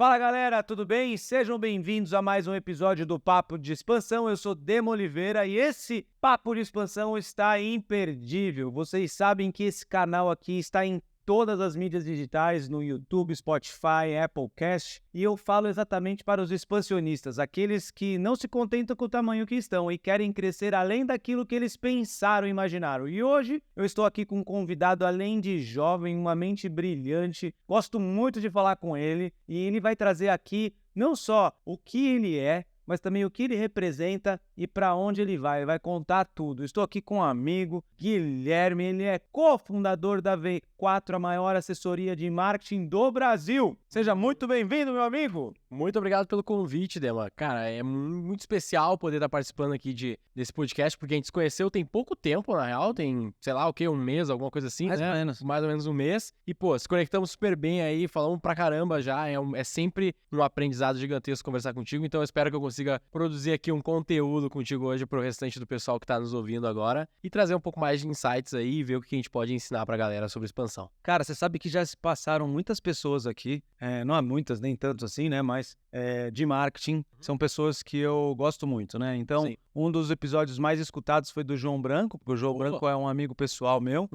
Fala galera, tudo bem? Sejam bem-vindos a mais um episódio do Papo de Expansão. Eu sou Demo Oliveira e esse Papo de Expansão está imperdível. Vocês sabem que esse canal aqui está em todas as mídias digitais, no YouTube, Spotify, Applecast, e eu falo exatamente para os expansionistas, aqueles que não se contentam com o tamanho que estão e querem crescer além daquilo que eles pensaram e imaginaram. E hoje eu estou aqui com um convidado, além de jovem, uma mente brilhante, gosto muito de falar com ele, e ele vai trazer aqui não só o que ele é, mas também o que ele representa e para onde ele vai contar tudo. Estou aqui com um amigo, Guilherme, ele é cofundador da V4, a maior assessoria de marketing do Brasil. Seja muito bem-vindo, meu amigo! Muito obrigado pelo convite, Dema. Cara, é muito especial poder estar participando aqui desse podcast, porque a gente se conheceu tem pouco tempo, na real, tem, sei lá, um mês, alguma coisa assim, Mais ou menos. Mais ou menos um mês. E, pô, se conectamos super bem aí, falamos pra caramba já, é sempre um aprendizado gigantesco conversar contigo, então eu espero que eu consiga produzir aqui um conteúdo contigo hoje pro restante do pessoal que tá nos ouvindo agora e trazer um pouco mais de insights aí e ver o que a gente pode ensinar pra galera sobre expansão. Cara, você sabe que já se passaram muitas pessoas aqui, não há muitas, nem tantos assim, né, mas de marketing, são pessoas que eu gosto muito, né? Então, Sim. Um dos episódios mais escutados foi do João Branco, porque o João Branco é um amigo pessoal meu.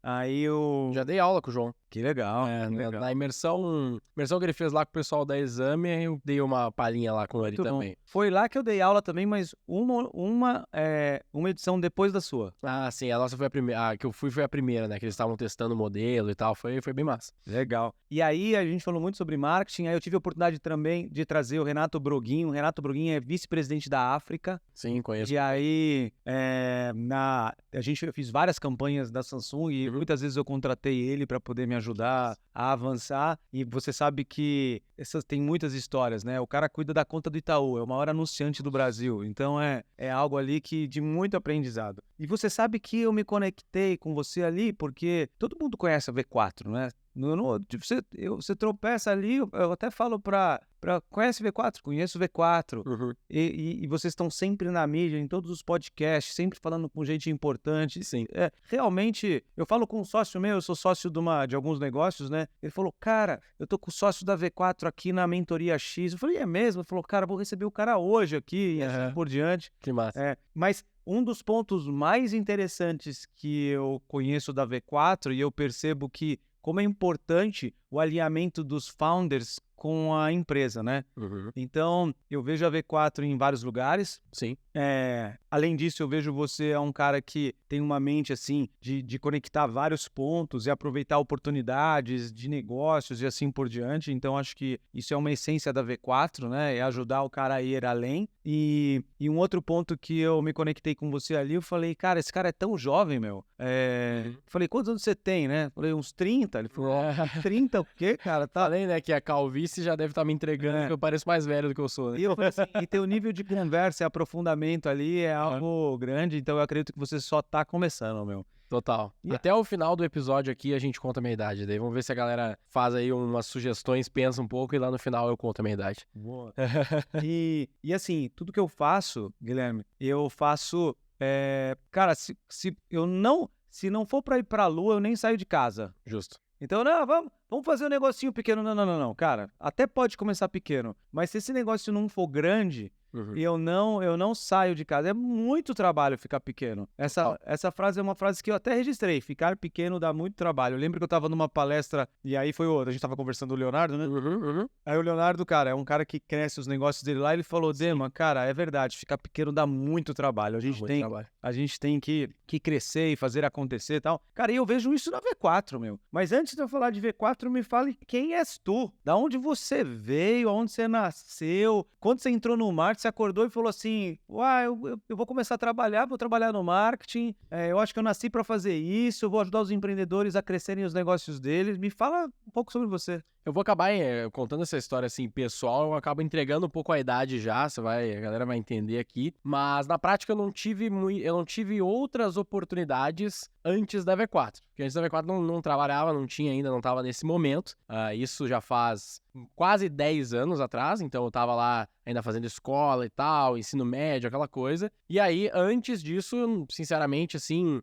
Aí eu... Já dei aula com o João. Que legal, que legal. Na imersão que ele fez lá com o pessoal da Exame, eu dei uma palhinha lá com ele também. Foi lá que eu dei aula também, mas uma edição depois da sua. Ah, sim, a nossa foi a primeira, a que eu fui foi a primeira, né, que eles estavam testando o modelo e tal, foi bem massa. Legal. E aí a gente falou muito sobre marketing, aí eu tive a oportunidade também de trazer o Renato Broguinho. O Renato Broguinho é vice-presidente da África. Sim, conheço. E aí, eu fiz várias campanhas da Samsung e muitas vezes eu contratei ele para poder me ajudar a avançar. E você sabe que tem muitas histórias, né? O cara cuida da conta do Itaú, é o maior anunciante do Brasil. Então é algo ali de muito aprendizado. E você sabe que eu me conectei com você ali porque todo mundo conhece a V4, né? Você tropeça ali, eu até falo conhece V4? Conheço V4. E vocês estão sempre na mídia, em todos os podcasts, sempre falando com gente importante. Sim. Realmente, eu falo com um sócio meu, eu sou sócio de alguns negócios, né? Ele falou, cara, eu tô com o sócio da V4 aqui na mentoria X. Eu falei, é mesmo? Ele falou, cara, vou receber o cara hoje aqui e assim por diante. Que massa. Mas um dos pontos mais interessantes que eu conheço da V4 e eu percebo que como é importante o alinhamento dos founders com a empresa, né? Então, eu vejo a V4 em vários lugares. Sim. Além disso, eu vejo você é um cara que tem uma mente, assim, de conectar vários pontos e aproveitar oportunidades de negócios e assim por diante. Então, acho que isso é uma essência da V4, né? É ajudar o cara a ir além. E um outro ponto que eu me conectei com você ali, eu falei, cara, esse cara é tão jovem, meu. Falei, quantos anos você tem, né? Falei, uns 30. Ele falou, 30 o quê, cara? Tá... Falei, né, que a calvície já deve estar me entregando, que eu pareço mais velho do que eu sou, né? E eu falei assim, e teu nível de conversa e aprofundamento ali é algo grande, então eu acredito que você só tá começando, meu. Total. Até o final do episódio aqui a gente conta a minha idade. Daí vamos ver se a galera faz aí umas sugestões, pensa um pouco e lá no final eu conto a minha idade. Boa. E assim, tudo que eu faço, Guilherme, eu faço... cara, se não for pra ir pra Lua, eu nem saio de casa. Justo. Então, não, vamos fazer um negocinho pequeno. Não, cara. Até pode começar pequeno, mas se esse negócio não for grande, eu não saio de casa. É muito trabalho ficar pequeno. Essa frase é uma frase que eu até registrei. Ficar pequeno dá muito trabalho. Eu lembro que eu tava numa palestra, e aí foi outra. A gente tava conversando com o Leonardo, né? Aí o Leonardo, cara, é um cara que cresce os negócios dele lá. Ele falou, Dema, cara, é verdade. Ficar pequeno dá muito trabalho. A gente tem que crescer e fazer acontecer e tal. Cara, e eu vejo isso na V4, meu. Mas antes de eu falar de V4, me fale quem és tu? Da onde você veio? Aonde você nasceu? Quando você entrou no marketing, você acordou e falou assim, eu vou começar a trabalhar, vou trabalhar no marketing, eu acho que eu nasci para fazer isso, eu vou ajudar os empreendedores a crescerem os negócios deles. Me fala um pouco sobre você. Eu vou acabar contando essa história assim, pessoal, eu acabo entregando um pouco a idade já, a galera vai entender aqui, mas na prática eu não tive outras oportunidades antes da V4, porque antes da V4 não trabalhava, não tinha ainda, não estava nesse momento, isso já faz quase 10 anos atrás, então eu estava lá ainda fazendo escola e tal, ensino médio, aquela coisa. E aí, antes disso, sinceramente, assim,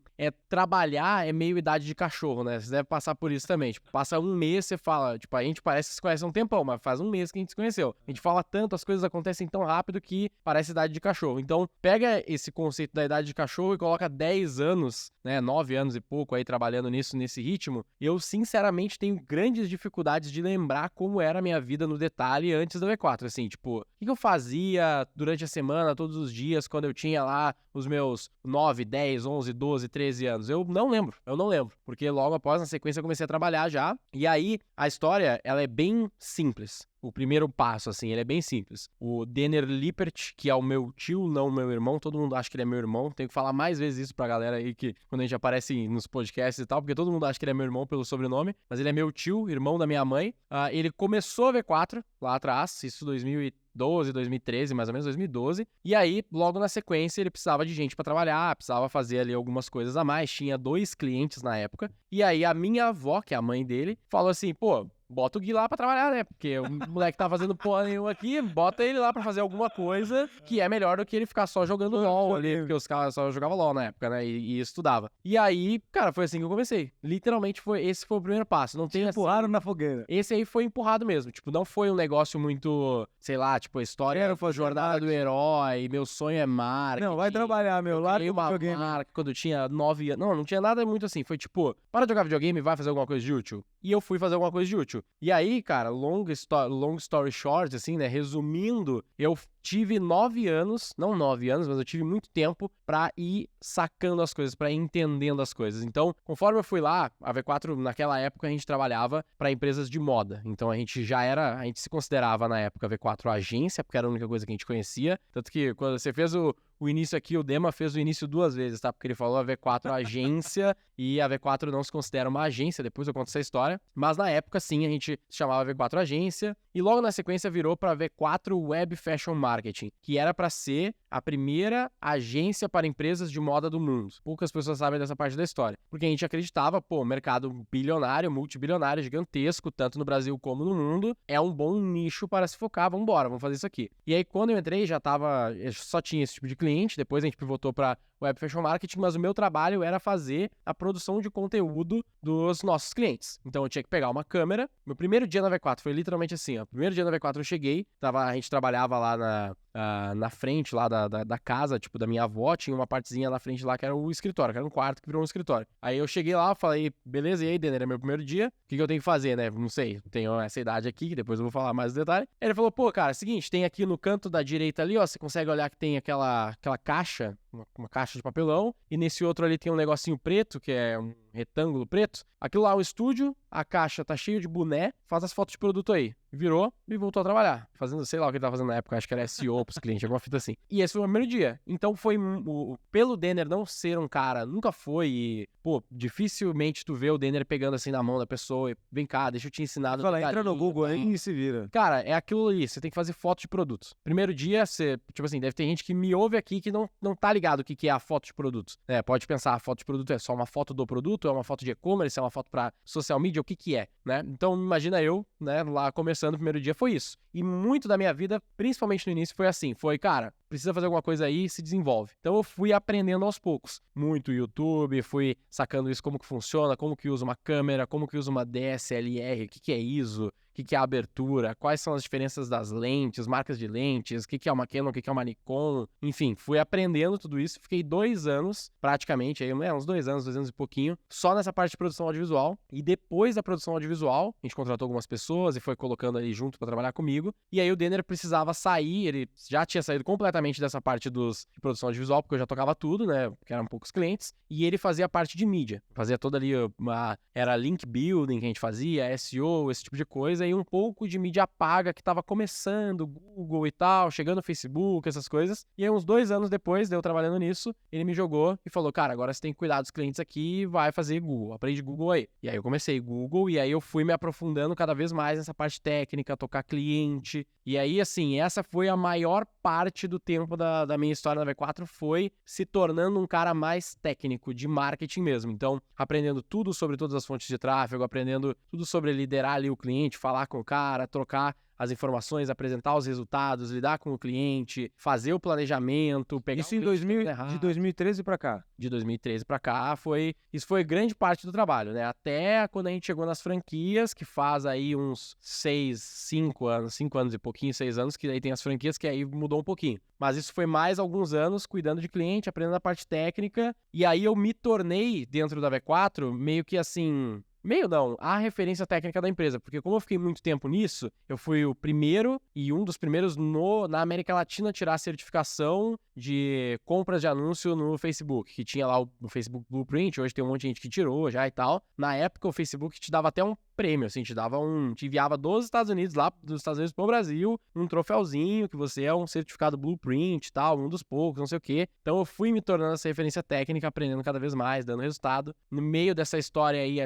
trabalhar é meio idade de cachorro, né? Você deve passar por isso também. Tipo, passa um mês, você fala, tipo, a gente parece que se conhece há um tempão, mas faz um mês que a gente se conheceu. A gente fala tanto, as coisas acontecem tão rápido que parece idade de cachorro. Então, pega esse conceito da idade de cachorro e coloca 10 anos, né, 9 anos e pouco aí trabalhando nisso, nesse ritmo. Eu, sinceramente, tenho grandes dificuldades de lembrar como era a minha vida no detalhe antes da V4. Assim, tipo, o que eu fazia durante a semana, todos os dias, quando eu tinha lá os meus 9, 10, 11, 12, 13 anos. Eu não lembro, porque logo após, na sequência, eu comecei a trabalhar já. E aí, a história, ela é bem simples. O primeiro passo, assim, ele é bem simples. O Denner Lippert, que é o meu tio, não o meu irmão, todo mundo acha que ele é meu irmão. Tenho que falar mais vezes isso pra galera aí, que quando a gente aparece nos podcasts e tal, porque todo mundo acha que ele é meu irmão pelo sobrenome, mas ele é meu tio, irmão da minha mãe. Ele começou a V4 lá atrás, isso 2012, 2013, mais ou menos 2012. E aí, logo na sequência, ele precisava de gente pra trabalhar, precisava fazer ali algumas coisas a mais. Tinha 2 clientes na época. E aí, a minha avó, que é a mãe dele, falou assim, pô, bota o Gui lá pra trabalhar, né? Porque o moleque tá fazendo porra nenhuma aqui, bota ele lá pra fazer alguma coisa que é melhor do que ele ficar só jogando LOL ali, porque os caras só jogavam LOL na época, né? E estudava. E aí, cara, foi assim que eu comecei. Literalmente, esse foi o primeiro passo. Não tem empurraram na fogueira. Esse aí foi empurrado mesmo. Tipo, não foi um negócio muito, sei lá, tipo, a história foi jornada do herói, meu sonho é marketing. Não, vai trabalhar, meu. Lá tem uma marca quando eu tinha 9 anos. Não tinha nada muito assim. Foi tipo, para de jogar videogame, vai fazer alguma coisa de útil. E eu fui fazer alguma coisa de útil. E aí, cara, long story short, assim, né, resumindo, eu tive 9 anos, não 9 anos, mas eu tive muito tempo pra ir sacando as coisas, pra ir entendendo as coisas. Então, conforme eu fui lá, a V4, naquela época, a gente trabalhava pra empresas de moda. Então, a gente se considerava, na época, V4 agência, porque era a única coisa que a gente conhecia. Tanto que, quando você fez o início aqui, o Dema fez o início 2 vezes, tá? Porque ele falou a V4 agência e a V4 não se considera uma agência, depois eu conto essa história. Mas na época, sim, a gente se chamava V4 agência e logo na sequência virou para V4 Web Fashion Marketing, que era para ser a primeira agência para empresas de moda do mundo. Poucas pessoas sabem dessa parte da história, porque a gente acreditava, pô, mercado bilionário, multibilionário, gigantesco, tanto no Brasil como no mundo, é um bom nicho para se focar, vamos fazer isso aqui. E aí, quando eu entrei, eu só tinha esse tipo de cliente, depois a gente pivotou para Web Fashion Marketing, mas o meu trabalho era fazer a produção de conteúdo dos nossos clientes. Então eu tinha que pegar uma câmera. Meu primeiro dia na V4 foi literalmente assim, ó. Primeiro dia na V4 eu cheguei, a gente trabalhava lá na frente lá da casa, tipo, da minha avó, tinha uma partezinha na frente lá que era o escritório, que era um quarto que virou um escritório. Aí eu cheguei lá, falei, beleza, e aí, Denner, é meu primeiro dia, o que eu tenho que fazer, né? Não sei, tenho essa idade aqui, que depois eu vou falar mais no detalhe. Aí ele falou, pô, cara, é o seguinte, tem aqui no canto da direita ali, ó, você consegue olhar que tem aquela caixa, uma caixa de papelão, e nesse outro ali tem um negocinho preto, que é um retângulo preto. Aquilo lá é um estúdio, a caixa tá cheia de boné, faz as fotos de produto aí. Virou e voltou a trabalhar. Fazendo, sei lá o que ele tava fazendo na época, acho que era SEO pros clientes, alguma fita assim. E esse foi o primeiro dia. Então foi, pelo Denner não ser um cara, nunca foi, e, pô, dificilmente tu vê o Denner pegando assim na mão da pessoa e, vem cá, deixa eu te ensinar. Fala, entra no Google aí e se vira. Cara, é aquilo ali, você tem que fazer foto de produtos. Primeiro dia, você, tipo assim, deve ter gente que me ouve aqui que não tá ligado o que é a foto de produtos. Pode pensar, a foto de produto é só uma foto do produto, é uma foto de e-commerce, é uma foto pra social media, o que é, né? Então, imagina eu, né, lá começando o primeiro dia foi isso. E muito da minha vida, principalmente no início, foi assim, cara, precisa fazer alguma coisa aí, se desenvolve. Então eu fui aprendendo aos poucos. Muito YouTube, fui sacando isso, como que funciona, como que usa uma câmera, como que usa uma DSLR, o que é ISO, o que é a abertura, quais são as diferenças das lentes, marcas de lentes, o que é uma Canon, o que é uma Nikon, enfim, fui aprendendo tudo isso, fiquei 2 anos, praticamente, aí, uns 2 anos e pouquinho, só nessa parte de produção audiovisual, e depois da produção audiovisual, a gente contratou algumas pessoas e foi colocando ali junto para trabalhar comigo, e aí o Denner precisava sair, ele já tinha saído completamente dessa parte de produção audiovisual, porque eu já tocava tudo, né, porque eram poucos clientes, e ele fazia a parte de mídia, fazia toda ali, era link building que a gente fazia, SEO, esse tipo de coisa, e um pouco de mídia paga que tava começando, Google e tal, chegando no Facebook, essas coisas. E aí, uns 2 anos depois de eu trabalhando nisso, ele me jogou e falou, cara, agora você tem que cuidar dos clientes aqui e vai fazer Google, aprende Google aí. E aí eu comecei Google e aí eu fui me aprofundando cada vez mais nessa parte técnica, tocar cliente. E aí, assim, essa foi a maior parte do tempo da minha história na V4, foi se tornando um cara mais técnico, de marketing mesmo. Então, aprendendo tudo sobre todas as fontes de tráfego, aprendendo tudo sobre liderar ali o cliente, falar com o cara, trocar as informações, apresentar os resultados, lidar com o cliente, fazer o planejamento, pegar Isso de 2013 para cá? De 2013 para cá, isso foi grande parte do trabalho, né? Até quando a gente chegou nas franquias, que faz aí uns 5 anos e pouquinho, 6 anos, que aí tem as franquias que aí mudou um pouquinho. Mas isso foi mais alguns anos cuidando de cliente, aprendendo a parte técnica, e aí eu me tornei, dentro da V4, meio que assim... Meio não, a referência técnica da empresa, porque como eu fiquei muito tempo nisso, eu fui o primeiro e um dos primeiros na América Latina a tirar a certificação de compras de anúncio no Facebook, que tinha lá o Facebook Blueprint, hoje tem um monte de gente que tirou já e tal. Na época o Facebook te dava até um prêmio, assim, te enviava dos Estados Unidos, lá dos Estados Unidos pro Brasil, um troféuzinho, que você é um certificado Blueprint e tal, um dos poucos, não sei o quê. Então eu fui me tornando essa referência técnica, aprendendo cada vez mais, dando resultado. No meio dessa história aí,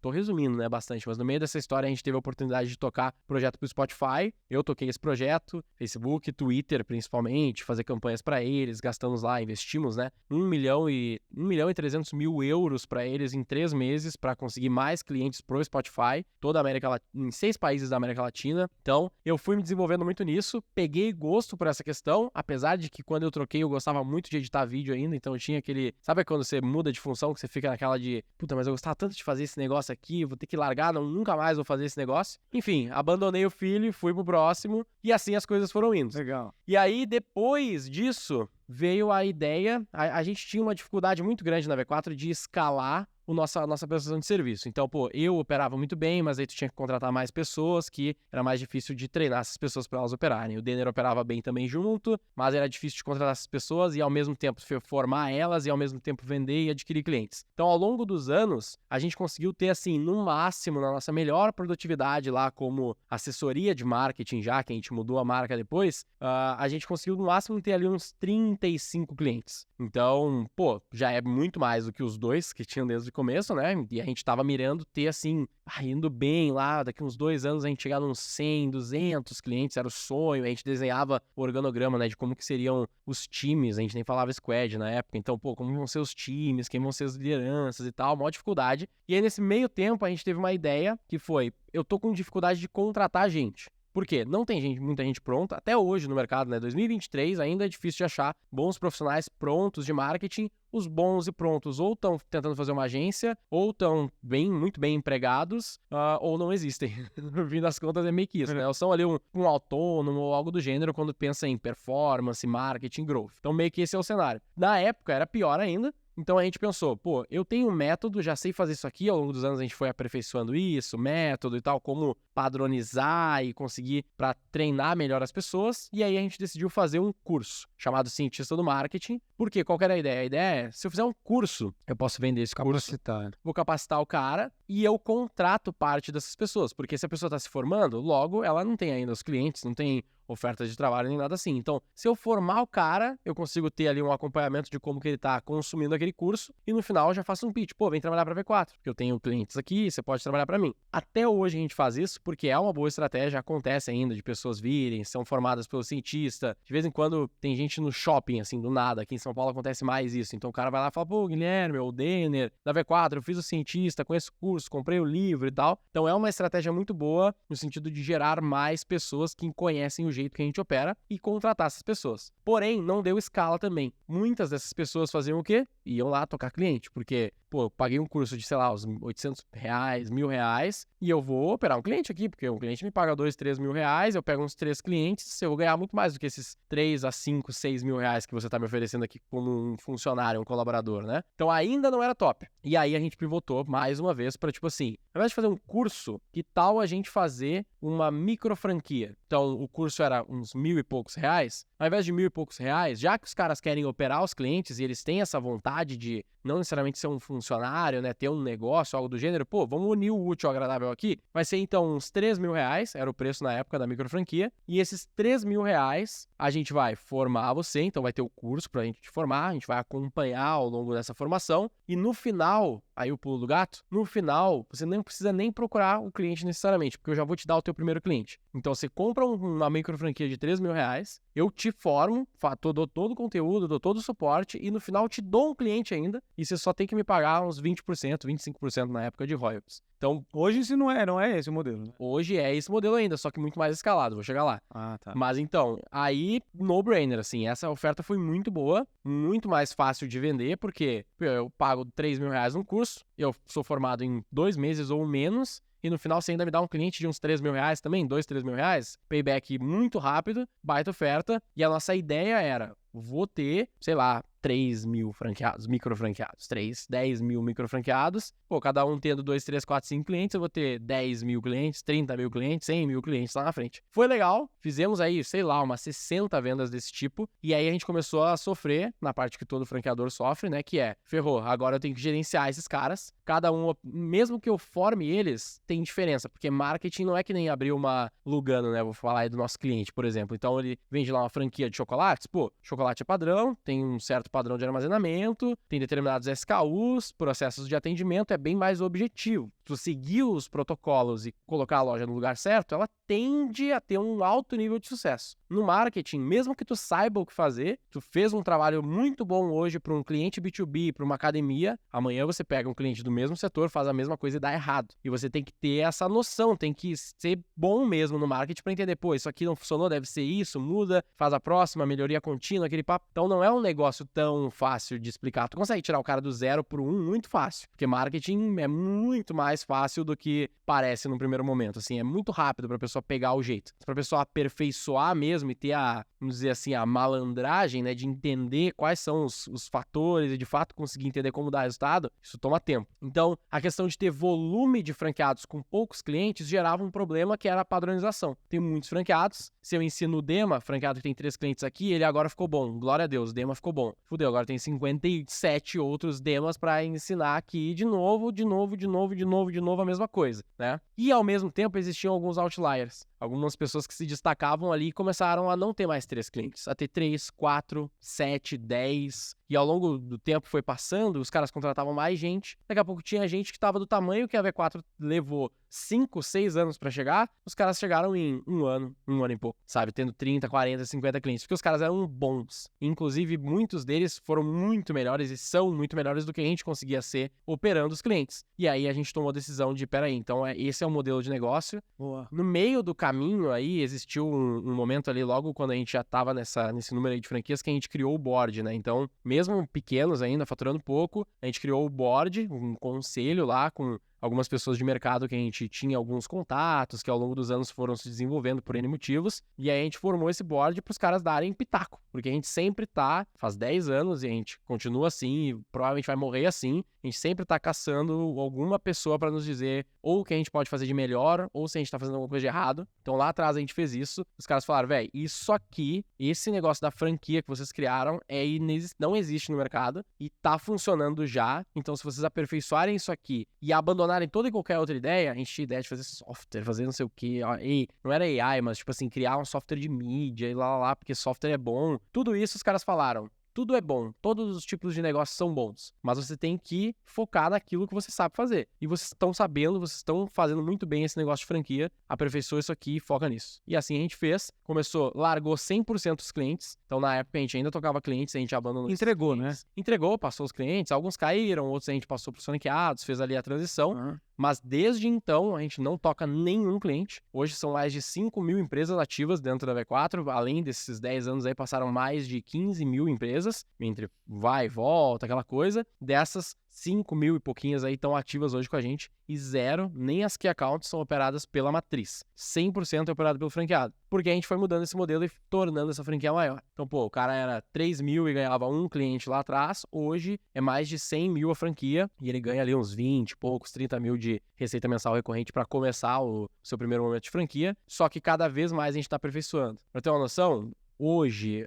tô resumindo, né, bastante, mas no meio dessa história a gente teve a oportunidade de tocar projeto pro Spotify. Eu toquei esse projeto, Facebook, Twitter principalmente, fazer campanhas para eles, gastamos lá, investimos, né, 1 milhão e 300 mil euros para eles em 3 meses para conseguir mais clientes pro Spotify, toda a América Latina, em 6 países da América Latina. Então, eu fui me desenvolvendo muito nisso, peguei gosto por essa questão, apesar de que quando eu troquei eu gostava muito de editar vídeo ainda, então eu tinha aquele... Sabe quando você muda de função, que você fica naquela de, puta, mas eu gostava tanto de fazer esse negócio aqui, vou ter que largar, nunca mais vou fazer esse negócio. Enfim, abandonei o filho, fui pro próximo, e assim as coisas foram indo. Legal. E aí, depois disso, veio a ideia, a gente tinha uma dificuldade muito grande na V4 de escalar a nossa prestação de serviço. Então, eu operava muito bem, mas aí tu tinha que contratar mais pessoas, que era mais difícil de treinar essas pessoas para elas operarem. O Denner operava bem também junto, mas era difícil de contratar essas pessoas e ao mesmo tempo formar elas e ao mesmo tempo vender e adquirir clientes. Então, ao longo dos anos, a gente conseguiu ter, assim, no máximo, na nossa melhor produtividade lá como assessoria de marketing, já que a gente mudou a marca depois, a gente conseguiu no máximo ter ali uns 35 clientes. Então, já é muito mais do que os 2 que tinham desde o começo, né? E a gente tava mirando ter, assim, indo bem lá, daqui uns 2 anos a gente chegar uns 100, 200 clientes, era o sonho. A gente desenhava o organograma, né, de como que seriam os times, a gente nem falava squad na época. Então, como vão ser os times, quem vão ser as lideranças e tal, maior dificuldade. E aí, nesse meio tempo, a gente teve uma ideia que foi, eu tô com dificuldade de contratar gente. Por quê? Não tem muita gente pronta, até hoje no mercado, né? 2023 ainda é difícil de achar bons profissionais prontos de marketing. Os bons e prontos ou estão tentando fazer uma agência, ou estão muito bem empregados, ou não existem. No fim das contas é meio que isso, né? Ou são ali um autônomo ou algo do gênero quando pensa em performance, marketing, growth. Então meio que esse é o cenário. Na época era pior ainda. Então a gente pensou, eu tenho um método, já sei fazer isso aqui, ao longo dos anos a gente foi aperfeiçoando isso, método e tal, como padronizar e conseguir para treinar melhor as pessoas, e aí a gente decidiu fazer um curso chamado Cientista do Marketing, porque qual que era a ideia? A ideia é, se eu fizer um curso, eu posso vender esse curso, vou capacitar o cara e eu contrato parte dessas pessoas, porque se a pessoa está se formando, logo ela não tem ainda os clientes, não tem oferta de trabalho nem nada assim. Então, se eu formar o cara, eu consigo ter ali um acompanhamento de como que ele tá consumindo aquele curso e no final eu já faço um pitch. Vem trabalhar pra V4, porque eu tenho clientes aqui, você pode trabalhar pra mim. Até hoje a gente faz isso porque é uma boa estratégia, acontece ainda de pessoas virem, são formadas pelo cientista. De vez em quando tem gente no shopping, assim, do nada. Aqui em São Paulo acontece mais isso. Então o cara vai lá e fala, Guilherme, ou Denner, da V4, eu fiz o cientista, conheço o curso, comprei o livro e tal. Então é uma estratégia muito boa no sentido de gerar mais pessoas que conhecem o jeito que a gente opera e contratar essas pessoas. Porém, não deu escala também. Muitas dessas pessoas faziam o quê? Iam lá tocar cliente, porque, eu paguei um curso de, sei lá, uns R$800, R$1.000, e eu vou operar um cliente aqui, porque um cliente me paga 2, 3 mil reais, eu pego uns 3 clientes, eu vou ganhar muito mais do que esses 3 a 5, 6 mil reais que você tá me oferecendo aqui como um funcionário, um colaborador, né? Então ainda não era top. E aí a gente pivotou mais uma vez para, tipo assim, ao invés de fazer um curso, que tal a gente fazer uma micro franquia? Então o curso era uns R$1.000 e poucos, ao invés de R$1.000 e poucos, já que os caras querem operar os clientes e eles têm essa vontade de não necessariamente ser um funcionário, né, ter um negócio, algo do gênero, vamos unir o útil ao agradável aqui. Vai ser então uns R$3.000, era o preço na época da micro franquia, e esses R$3.000 a gente vai formar você, então vai ter o curso pra gente te formar, a gente vai acompanhar ao longo dessa formação, e no final, aí o pulo do gato, no final você não precisa nem procurar o cliente necessariamente, porque eu já vou te dar o teu primeiro cliente. Então você compra uma micro franquia de R$3.000, eu te te formo, dou todo o conteúdo, dou todo o suporte e no final te dou um cliente ainda e você só tem que me pagar uns 20%, 25% na época de royalties. Então, hoje isso não é esse o modelo, né? Hoje é esse modelo ainda, só que muito mais escalado, vou chegar lá. Ah, tá. Mas então, aí, no-brainer, assim, essa oferta foi muito boa, muito mais fácil de vender, porque eu pago 3 mil reais no curso, eu sou formado em 2 meses ou menos, e no final você ainda me dá um cliente de uns 3 mil reais também, 2, 3 mil reais, payback muito rápido, baita oferta, e a nossa ideia era, vou ter, sei lá, 3 mil franqueados, micro franqueados, 10 mil micro franqueados, pô, cada um tendo 2, 3, 4, 5 clientes, eu vou ter 10 mil clientes, 30 mil clientes, 100 mil clientes lá na frente. Foi legal, fizemos aí, sei lá, umas 60 vendas desse tipo, e aí a gente começou a sofrer, na parte que todo franqueador sofre, né, que é, ferrou, agora eu tenho que gerenciar esses caras, cada um, mesmo que eu forme eles, tem diferença, porque marketing não é que nem abrir uma Lugano, né, vou falar aí do nosso cliente, por exemplo, então ele vende lá uma franquia de chocolates, pô, chocolate é padrão, tem um certo padrão de armazenamento, tem determinados SKUs, processos de atendimento, é bem mais objetivo. Se tu seguir os protocolos e colocar a loja no lugar certo, ela tende a ter um alto nível de sucesso. No marketing, mesmo que tu saiba o que fazer, tu fez um trabalho muito bom hoje para um cliente B2B, para uma academia, amanhã você pega um cliente do mesmo setor, faz a mesma coisa e dá errado. E você tem que ter essa noção, tem que ser bom mesmo no marketing para entender, pô, isso aqui não funcionou, deve ser isso, muda, faz a próxima, melhoria contínua, aquele papo. Então não é um negócio tão fácil de explicar. Tu consegue tirar o cara do 0 pro 1 muito fácil, porque marketing é muito mais fácil do que parece no primeiro momento, assim, é muito rápido para a pessoa pegar o jeito. Para a pessoa aperfeiçoar mesmo e ter a, vamos dizer assim, a malandragem, né, de entender quais são os fatores e de fato conseguir entender como dar resultado, isso toma tempo. Então, a questão de ter volume de franqueados com poucos clientes gerava um problema que era a padronização. Tem muitos franqueados, se eu ensino o Dema, franqueado que tem 3 clientes aqui, ele agora ficou bom, glória a Deus, o Dema ficou bom. Fudeu, agora tem 57 outros Demas para ensinar aqui de novo a mesma coisa, né? E ao mesmo tempo existiam alguns outliers. Algumas pessoas que se destacavam ali começaram a não ter mais 3 clientes, a ter 3, 4, 7, 10. E ao longo do tempo foi passando, os caras contratavam mais gente. Daqui a pouco tinha gente que estava do tamanho que a V4 levou 5, 6 anos para chegar. Os caras chegaram em um ano e pouco, sabe? Tendo 30, 40, 50 clientes. Porque os caras eram bons. Inclusive, muitos deles foram muito melhores e são muito melhores do que a gente conseguia ser operando os clientes. E aí a gente tomou a decisão de, peraí, então esse é o modelo de negócio. Boa. No meio do caminho aí, existiu um momento ali, logo quando a gente já tava nesse número aí de franquias, que a gente criou o board, né? Então, mesmo pequenos ainda, faturando pouco, a gente criou o board, um conselho lá com algumas pessoas de mercado que a gente tinha alguns contatos, que ao longo dos anos foram se desenvolvendo por N motivos, e aí a gente formou esse board para os caras darem pitaco, porque a gente sempre faz 10 anos e a gente continua assim, e provavelmente vai morrer assim, a gente sempre tá caçando alguma pessoa para nos dizer ou o que a gente pode fazer de melhor, ou se a gente tá fazendo alguma coisa de errado. Então lá atrás a gente fez isso, os caras falaram, velho, isso aqui, esse negócio da franquia que vocês criaram não existe no mercado e tá funcionando já, então se vocês aperfeiçoarem isso aqui e abandonarem toda e qualquer outra ideia, a gente tinha ideia de fazer software, fazer não sei o que, não era AI, mas tipo assim, criar um software de mídia e lá, porque software é bom. Tudo isso os caras falaram. Tudo é bom, todos os tipos de negócios são bons, mas você tem que focar naquilo que você sabe fazer. E vocês estão sabendo, vocês estão fazendo muito bem esse negócio de franquia, aperfeiçoa isso aqui e foca nisso. E assim a gente fez, largou 100% os clientes, então na época a gente ainda tocava clientes, a gente abandonou. Entregou, né? Entregou, passou os clientes, alguns caíram, outros a gente passou para os franqueados, fez ali a transição. Mas desde então a gente não toca nenhum cliente. Hoje são mais de 5 mil empresas ativas dentro da V4. Além desses 10 anos aí, passaram mais de 15 mil empresas, entre vai e volta, aquela coisa. Dessas, 5 mil e pouquinhas aí estão ativas hoje com a gente e 0, nem as key accounts são operadas pela matriz. 100% é operado pelo franqueado. Porque a gente foi mudando esse modelo e tornando essa franquia maior. Então, pô, o cara era 3 mil e ganhava um cliente lá atrás, hoje é mais de 100 mil a franquia e ele ganha ali uns 20 e poucos, 30 mil de receita mensal recorrente para começar o seu primeiro momento de franquia, só que cada vez mais a gente está aperfeiçoando. Para ter uma noção, hoje,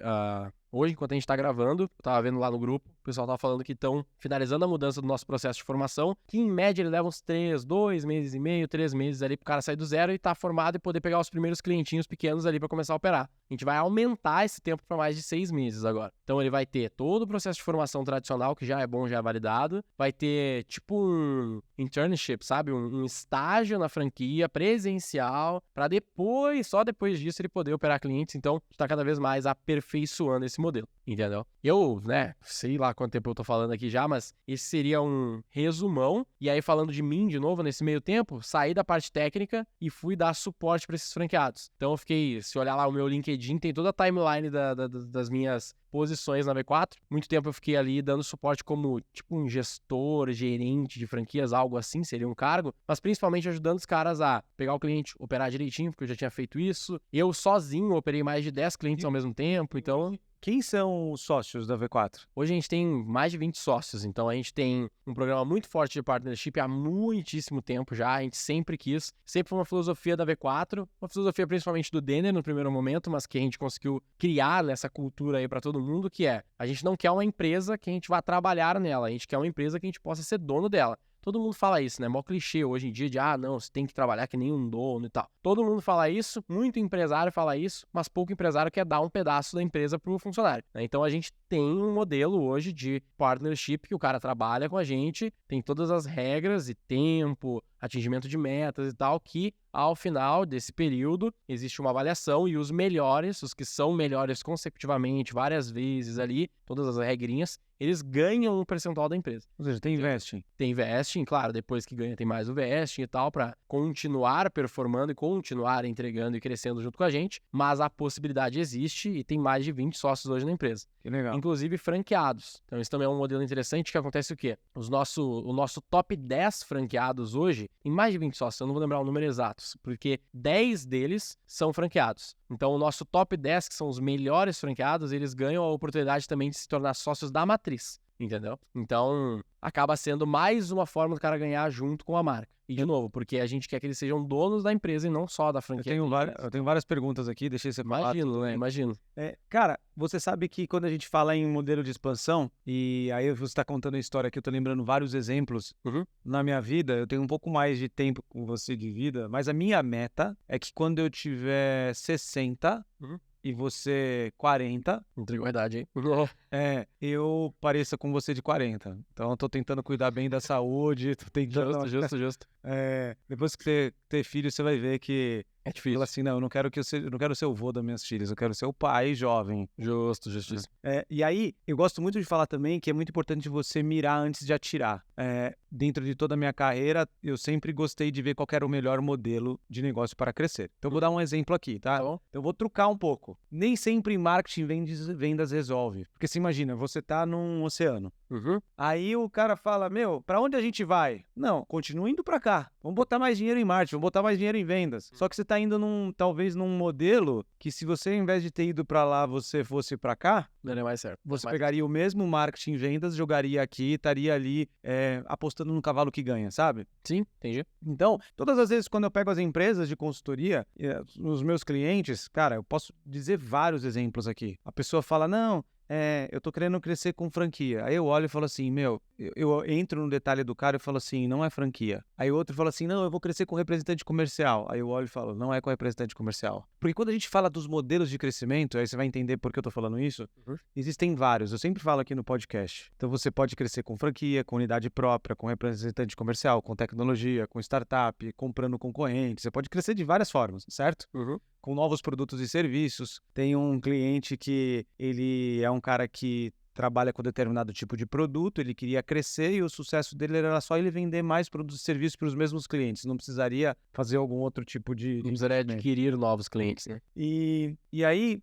enquanto a gente tá gravando, eu tava vendo lá no grupo, o pessoal tava falando que estão finalizando a mudança do nosso processo de formação, que em média ele leva uns 2 meses e meio, 3 meses ali pro cara sair do zero e tá formado e poder pegar os primeiros clientinhos pequenos ali para começar a operar. A gente vai aumentar esse tempo para mais de 6 meses agora. Então ele vai ter todo o processo de formação tradicional, que já é bom, já é validado, vai ter tipo um internship, sabe? Um estágio na franquia presencial, para depois, só depois disso ele poder operar clientes. Então, está cada vez mais aperfeiçoando esse modelo, entendeu? Eu, sei lá quanto tempo eu tô falando aqui já, mas esse seria um resumão. E aí, falando de mim de novo, nesse meio tempo, saí da parte técnica e fui dar suporte para esses franqueados. Então eu fiquei, se olhar lá o meu LinkedIn, tem toda a timeline das minhas posições na V4. Muito tempo eu fiquei ali dando suporte como tipo um gestor, gerente de franquias, algo assim, seria um cargo, mas principalmente ajudando os caras a pegar o cliente, operar direitinho, porque eu já tinha feito isso. Eu sozinho operei mais de 10 clientes ao mesmo tempo, então... Quem são os sócios da V4? Hoje a gente tem mais de 20 sócios, então a gente tem um programa muito forte de partnership há muitíssimo tempo já, a gente sempre quis, sempre foi uma filosofia da V4, uma filosofia principalmente do Denner no primeiro momento, mas que a gente conseguiu criar nessa cultura aí para todo mundo, que é, a gente não quer uma empresa que a gente vá trabalhar nela, a gente quer uma empresa que a gente possa ser dono dela. Todo mundo fala isso, né? Mó clichê hoje em dia de, não, você tem que trabalhar que nem um dono e tal. Todo mundo fala isso, muito empresário fala isso, mas pouco empresário quer dar um pedaço da empresa pro funcionário, né? Então a gente tem um modelo hoje de partnership que o cara trabalha com a gente, tem todas as regras e tempo, atingimento de metas e tal, que ao final desse período existe uma avaliação e os melhores, os que são melhores consecutivamente, várias vezes ali, todas as regrinhas, eles ganham um percentual da empresa. Ou seja, tem vesting. Tem vesting, claro, depois que ganha tem mais o vesting e tal, para continuar performando e continuar entregando e crescendo junto com a gente, mas a possibilidade existe e tem mais de 20 sócios hoje na empresa. Que legal. Inclusive franqueados. Então isso também é um modelo interessante, que acontece o quê? O nosso top 10 franqueados hoje, em mais de 20 sócios, eu não vou lembrar o número exato, porque 10 deles são franqueados. Então o nosso top 10, que são os melhores franqueados, eles ganham a oportunidade também de se tornar sócios da matriz, entendeu? Então acaba sendo mais uma forma do cara ganhar junto com a marca. E de novo, porque a gente quer que eles sejam donos da empresa e não só da franquia. Eu tenho várias perguntas aqui, deixei você falar. Imagino. Cara, você sabe que quando a gente fala em modelo de expansão, e aí você está contando a história aqui, eu tô lembrando vários exemplos na minha vida, eu tenho um pouco mais de tempo com você de vida, mas a minha meta é que quando eu tiver 60... e você 40... Entregou a idade, hein? Eu pareça com você de 40. Então eu tô tentando cuidar bem da saúde, tô tentando... Justo. Depois que você ter filho, você vai ver que... É difícil. Fala assim, não, eu não quero ser o vô das minhas filhas, eu quero ser o pai jovem. Justíssimo. E aí, eu gosto muito de falar também que é muito importante você mirar antes de atirar. Dentro de toda a minha carreira, eu sempre gostei de ver qual era o melhor modelo de negócio para crescer. Então, eu vou dar um exemplo aqui, tá? Então, eu vou trucar um pouco. Nem sempre marketing vendas resolve. Porque você imagina, você tá num oceano. Aí o cara fala, pra onde a gente vai? Não, continua indo pra cá. Vamos botar mais dinheiro em marketing, vamos botar mais dinheiro em vendas. Só que você tá indo talvez num modelo que se você, ao invés de ter ido pra lá, você fosse pra cá, não é mais certo. Você pegaria o mesmo marketing em vendas, jogaria aqui, estaria ali apostando no cavalo que ganha, sabe? Sim, entendi. Então, todas as vezes quando eu pego as empresas de consultoria, os meus clientes, cara, eu posso dizer vários exemplos aqui. A pessoa fala, não... eu tô querendo crescer com franquia. Aí eu olho e falo assim, eu entro no detalhe do cara e falo assim, não é franquia. Aí o outro fala assim, não, eu vou crescer com representante comercial. Aí eu olho e falo, não é com representante comercial. Porque quando a gente fala dos modelos de crescimento, aí você vai entender por que eu tô falando isso, existem vários. Eu sempre falo aqui no podcast. Então você pode crescer com franquia, com unidade própria, com representante comercial, com tecnologia, com startup, comprando concorrente. Você pode crescer de várias formas, certo? Com novos produtos e serviços. Tem um cliente que ele é um cara que trabalha com determinado tipo de produto, ele queria crescer e o sucesso dele era só ele vender mais produtos e serviços para os mesmos clientes, não precisaria fazer algum outro tipo de... Não precisaria adquirir novos clientes, né? E aí,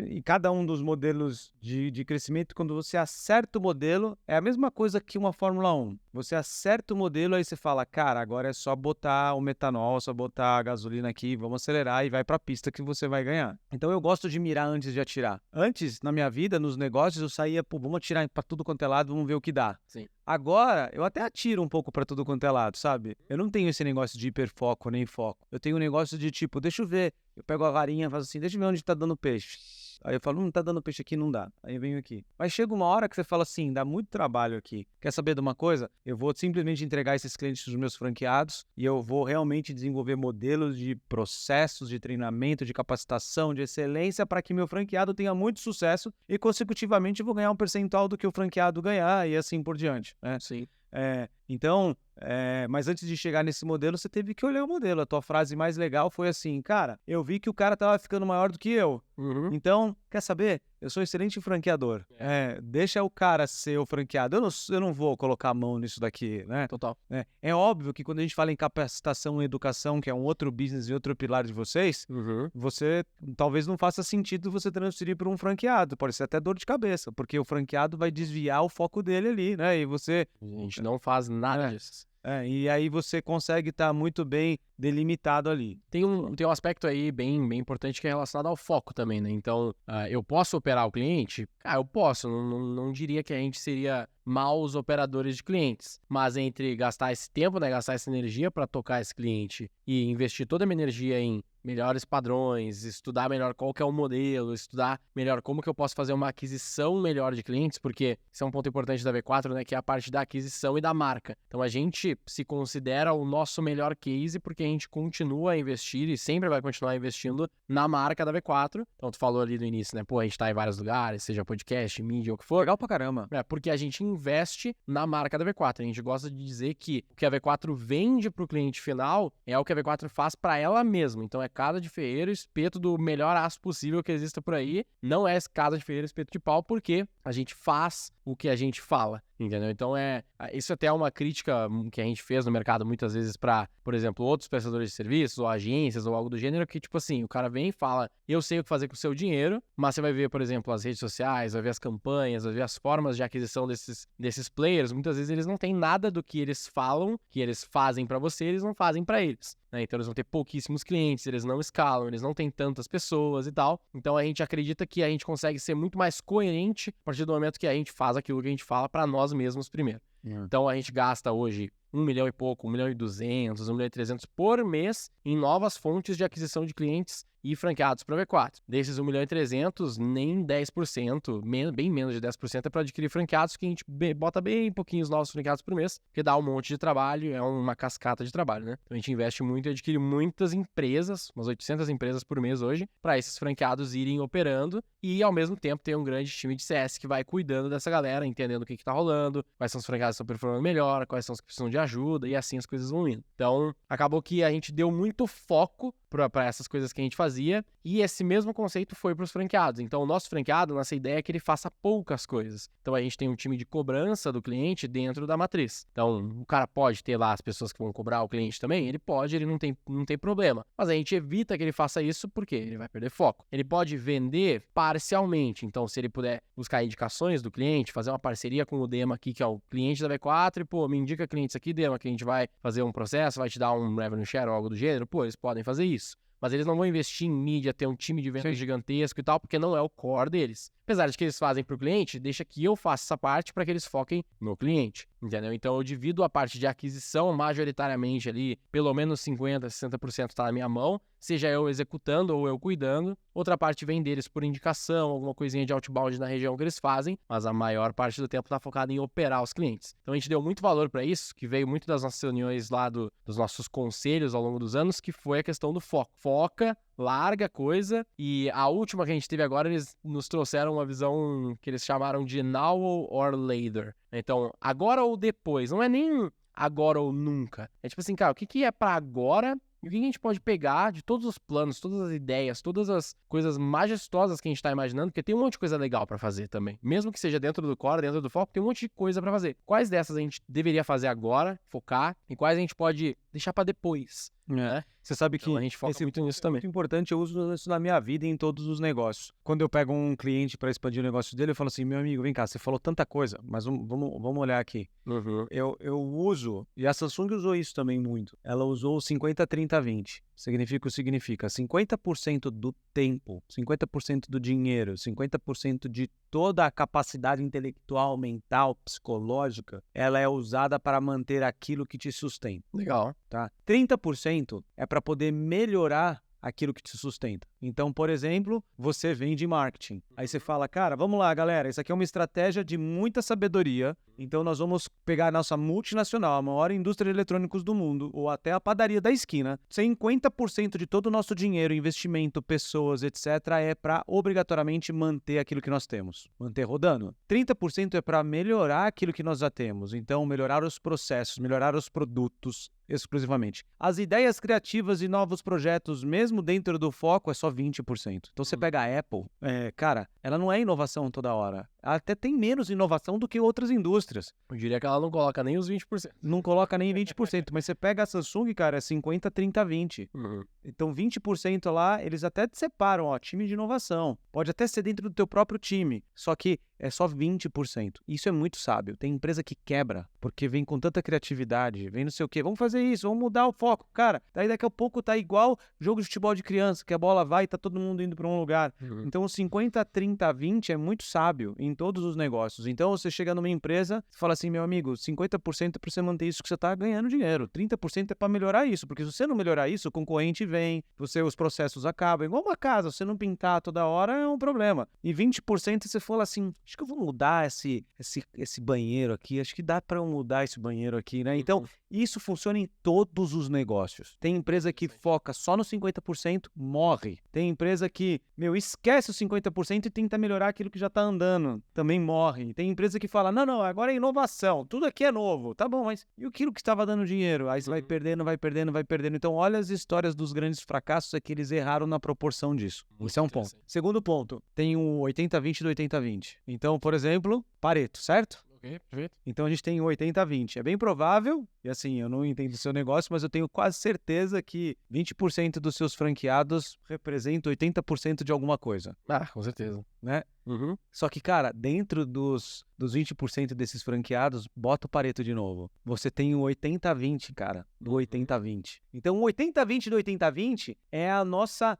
em cada um dos modelos de crescimento, quando você acerta o modelo, é a mesma coisa que uma Fórmula 1. Você acerta o modelo, aí você fala, cara, agora é só botar o metanol, só botar a gasolina aqui, vamos acelerar e vai para a pista que você vai ganhar. Então eu gosto de mirar antes de atirar. Antes, na minha vida, nos negócios, eu saía, vamos atirar para tudo quanto é lado, vamos ver o que dá. Sim. Agora, eu até atiro um pouco pra tudo quanto é lado, sabe? Eu não tenho esse negócio de hiperfoco nem foco. Eu tenho um negócio de tipo, deixa eu ver. Eu pego a varinha e faço assim, deixa eu ver onde tá dando peixe. Aí eu falo, tá dando peixe aqui, não dá. Aí eu venho aqui. Mas chega uma hora que você fala assim, dá muito trabalho aqui. Quer saber de uma coisa? Eu vou simplesmente entregar esses clientes dos meus franqueados e eu vou realmente desenvolver modelos de processos de treinamento, de capacitação, de excelência para que meu franqueado tenha muito sucesso e, consecutivamente, eu vou ganhar um percentual do que o franqueado ganhar e assim por diante, né? Sim. Então, mas antes de chegar nesse modelo, você teve que olhar o modelo. A tua frase mais legal foi assim, cara, eu vi que o cara tava ficando maior do que eu. Então, quer saber? Eu sou excelente franqueador. Deixa o cara ser o franqueado. Eu não vou colocar a mão nisso daqui, né? Total. É óbvio que quando a gente fala em capacitação e educação, que é um outro business e outro pilar de vocês, você talvez não faça sentido você transferir para um franqueado. Pode ser até dor de cabeça, porque o franqueado vai desviar o foco dele ali, né? E você... A gente não faz nada disso. E aí você consegue estar muito bem delimitado ali. Tem um aspecto aí bem importante que é relacionado ao foco também, né? Então, eu posso operar o cliente? Eu posso. Não diria que a gente seria maus operadores de clientes. Mas entre gastar esse tempo, né? Gastar essa energia para tocar esse cliente e investir toda a minha energia em melhores padrões, estudar melhor qual que é o modelo, estudar melhor como que eu posso fazer uma aquisição melhor de clientes, porque isso é um ponto importante da V4, né, que é a parte da aquisição e da marca. Então a gente se considera o nosso melhor case porque a gente continua a investir e sempre vai continuar investindo na marca da V4. Então tu falou ali no início, né, a gente tá em vários lugares, seja podcast, mídia, o que for. Legal pra caramba. Porque a gente investe na marca da V4. A gente gosta de dizer que o que a V4 vende pro cliente final é o que a V4 faz para ela mesma. Então é casa de ferreiro, espeto do melhor aço possível que exista por aí. Não é casa de ferreiro, espeto de pau, porque a gente faz o que a gente fala, entendeu? Então isso até é uma crítica que a gente fez no mercado muitas vezes para, por exemplo, outros prestadores de serviços ou agências ou algo do gênero, que tipo assim, o cara vem e fala, eu sei o que fazer com o seu dinheiro, mas você vai ver, por exemplo, as redes sociais, vai ver as campanhas, vai ver as formas de aquisição desses players, muitas vezes eles não têm nada do que eles falam, que eles fazem para você, eles não fazem para eles, né? Então eles vão ter pouquíssimos clientes, eles não escalam, eles não têm tantas pessoas e tal. Então a gente acredita que a gente consegue ser muito mais coerente a partir do momento que a gente faz aquilo que a gente fala para nós mesmos primeiro. Então a gente gasta hoje 1 milhão e pouco, 1 milhão e 200, 1 milhão e 300 por mês em novas fontes de aquisição de clientes e franqueados para V4. Desses 1 milhão e 300, nem 10%, bem menos de 10% é para adquirir franqueados, que a gente bota bem pouquinhos novos franqueados por mês, porque dá um monte de trabalho, é uma cascata de trabalho, né? Então a gente investe muito e adquire muitas empresas, umas 800 empresas por mês hoje, para esses franqueados irem operando e ao mesmo tempo ter um grande time de CS que vai cuidando dessa galera, entendendo o que tá rolando, quais são os franqueados que estão performando melhor, quais são os que precisam de ajuda e assim as coisas vão indo. Então acabou que a gente deu muito foco para essas coisas que a gente fazia, e esse mesmo conceito foi para os franqueados. Então o nosso franqueado, nossa ideia é que ele faça poucas coisas. Então a gente tem um time de cobrança do cliente dentro da matriz. Então o cara pode ter lá as pessoas que vão cobrar o cliente também, ele pode, ele não tem problema. Mas a gente evita que ele faça isso porque ele vai perder foco. Ele pode vender parcialmente, então se ele puder buscar indicações do cliente, fazer uma parceria com o Dema aqui, que é o cliente da V4, e me indica clientes aqui, Dema, que a gente vai fazer um processo, vai te dar um revenue share ou algo do gênero, eles podem fazer isso. Mas eles não vão investir em mídia, ter um time de vendas gigantesco e tal, porque não é o core deles. Apesar de que eles fazem para o cliente, deixa que eu faça essa parte para que eles foquem no cliente, entendeu? Então eu divido a parte de aquisição majoritariamente ali, pelo menos 50%, 60% está na minha mão, seja eu executando ou eu cuidando. Outra parte vem deles por indicação, alguma coisinha de outbound na região que eles fazem, mas a maior parte do tempo está focada em operar os clientes. Então a gente deu muito valor para isso, que veio muito das nossas reuniões lá dos nossos conselhos ao longo dos anos, que foi a questão do foco. Foca, larga coisa, e a última que a gente teve agora, eles nos trouxeram uma visão que eles chamaram de now or later. Então, agora ou depois, não é nem agora ou nunca. É tipo assim, cara, o que é pra agora e o que a gente pode pegar de todos os planos, todas as ideias, todas as coisas majestosas que a gente tá imaginando, porque tem um monte de coisa legal pra fazer também. Mesmo que seja dentro do core, dentro do foco, tem um monte de coisa pra fazer. Quais dessas a gente deveria fazer agora, focar, e quais a gente pode deixar pra depois? Né? Você sabe que então, a gente foca muito nisso também. É muito importante, eu uso isso na minha vida e em todos os negócios. Quando eu pego um cliente para expandir o negócio dele, eu falo assim, meu amigo, vem cá, você falou tanta coisa, mas vamos olhar aqui. Eu uso, e a Samsung usou isso também muito, ela usou o 50-30-20. Significa 50% do tempo, 50% do dinheiro, 50% de toda a capacidade intelectual, mental, psicológica, ela é usada para manter aquilo que te sustenta. Legal. Tá? 30% é para poder melhorar aquilo que te sustenta. Então, por exemplo, você vende marketing. Aí você fala, cara, vamos lá, galera, isso aqui é uma estratégia de muita sabedoria. Então, nós vamos pegar a nossa multinacional, a maior indústria de eletrônicos do mundo, ou até a padaria da esquina. 50% de todo o nosso dinheiro, investimento, pessoas, etc., é para obrigatoriamente manter aquilo que nós temos, manter rodando. 30% é para melhorar aquilo que nós já temos. Então, melhorar os processos, melhorar os produtos, exclusivamente. As ideias criativas e novos projetos, mesmo dentro do foco, é só 20%. Então você pega a Apple, cara, ela não é inovação toda hora. Ela até tem menos inovação do que outras indústrias. Eu diria que ela não coloca nem os 20%. Não coloca nem 20%, mas você pega a Samsung, cara, é 50, 30, 20. Então 20% lá, eles até te separam, ó, time de inovação. Pode até ser dentro do teu próprio time, só que é só 20%. Isso é muito sábio. Tem empresa que quebra, porque vem com tanta criatividade, vem não sei o quê. Vamos fazer isso, vamos mudar o foco. Cara, daí daqui a pouco tá igual jogo de futebol de criança, que a bola vai e tá todo mundo indo para um lugar. Então, o 50, 30, 20 é muito sábio em todos os negócios. Então, você chega numa empresa e fala assim, meu amigo, 50% é para você manter isso que você tá ganhando dinheiro. 30% é para melhorar isso, porque se você não melhorar isso, o concorrente vem, os processos acabam. Igual uma casa, se você não pintar toda hora, é um problema. E 20% você fala assim, acho que eu vou mudar esse banheiro aqui, acho que dá para eu mudar esse banheiro aqui, né? Então, isso funciona em todos os negócios. Tem empresa que foca só no 50%, morre. Tem empresa que, esquece os 50% e tenta melhorar aquilo que já tá andando, também morre. Tem empresa que fala, não, agora é inovação, tudo aqui é novo. Tá bom, mas e aquilo que estava dando dinheiro? Aí você vai perdendo, vai perdendo, vai perdendo. Então, olha as histórias dos grandes fracassos, é que eles erraram na proporção disso. Isso é um ponto. Segundo ponto, tem o 80-20 do 80-20. Então, por exemplo, Pareto, certo? Ok, perfeito. Então a gente tem o 80-20. É bem provável, e assim, eu não entendo o seu negócio, mas eu tenho quase certeza que 20% dos seus franqueados representam 80% de alguma coisa. Ah, com certeza. Né? Só que, cara, dentro dos 20% desses franqueados, bota o Pareto de novo. Você tem o 80-20, cara, do 80-20. Então, o 80-20 do 80-20 é a nossa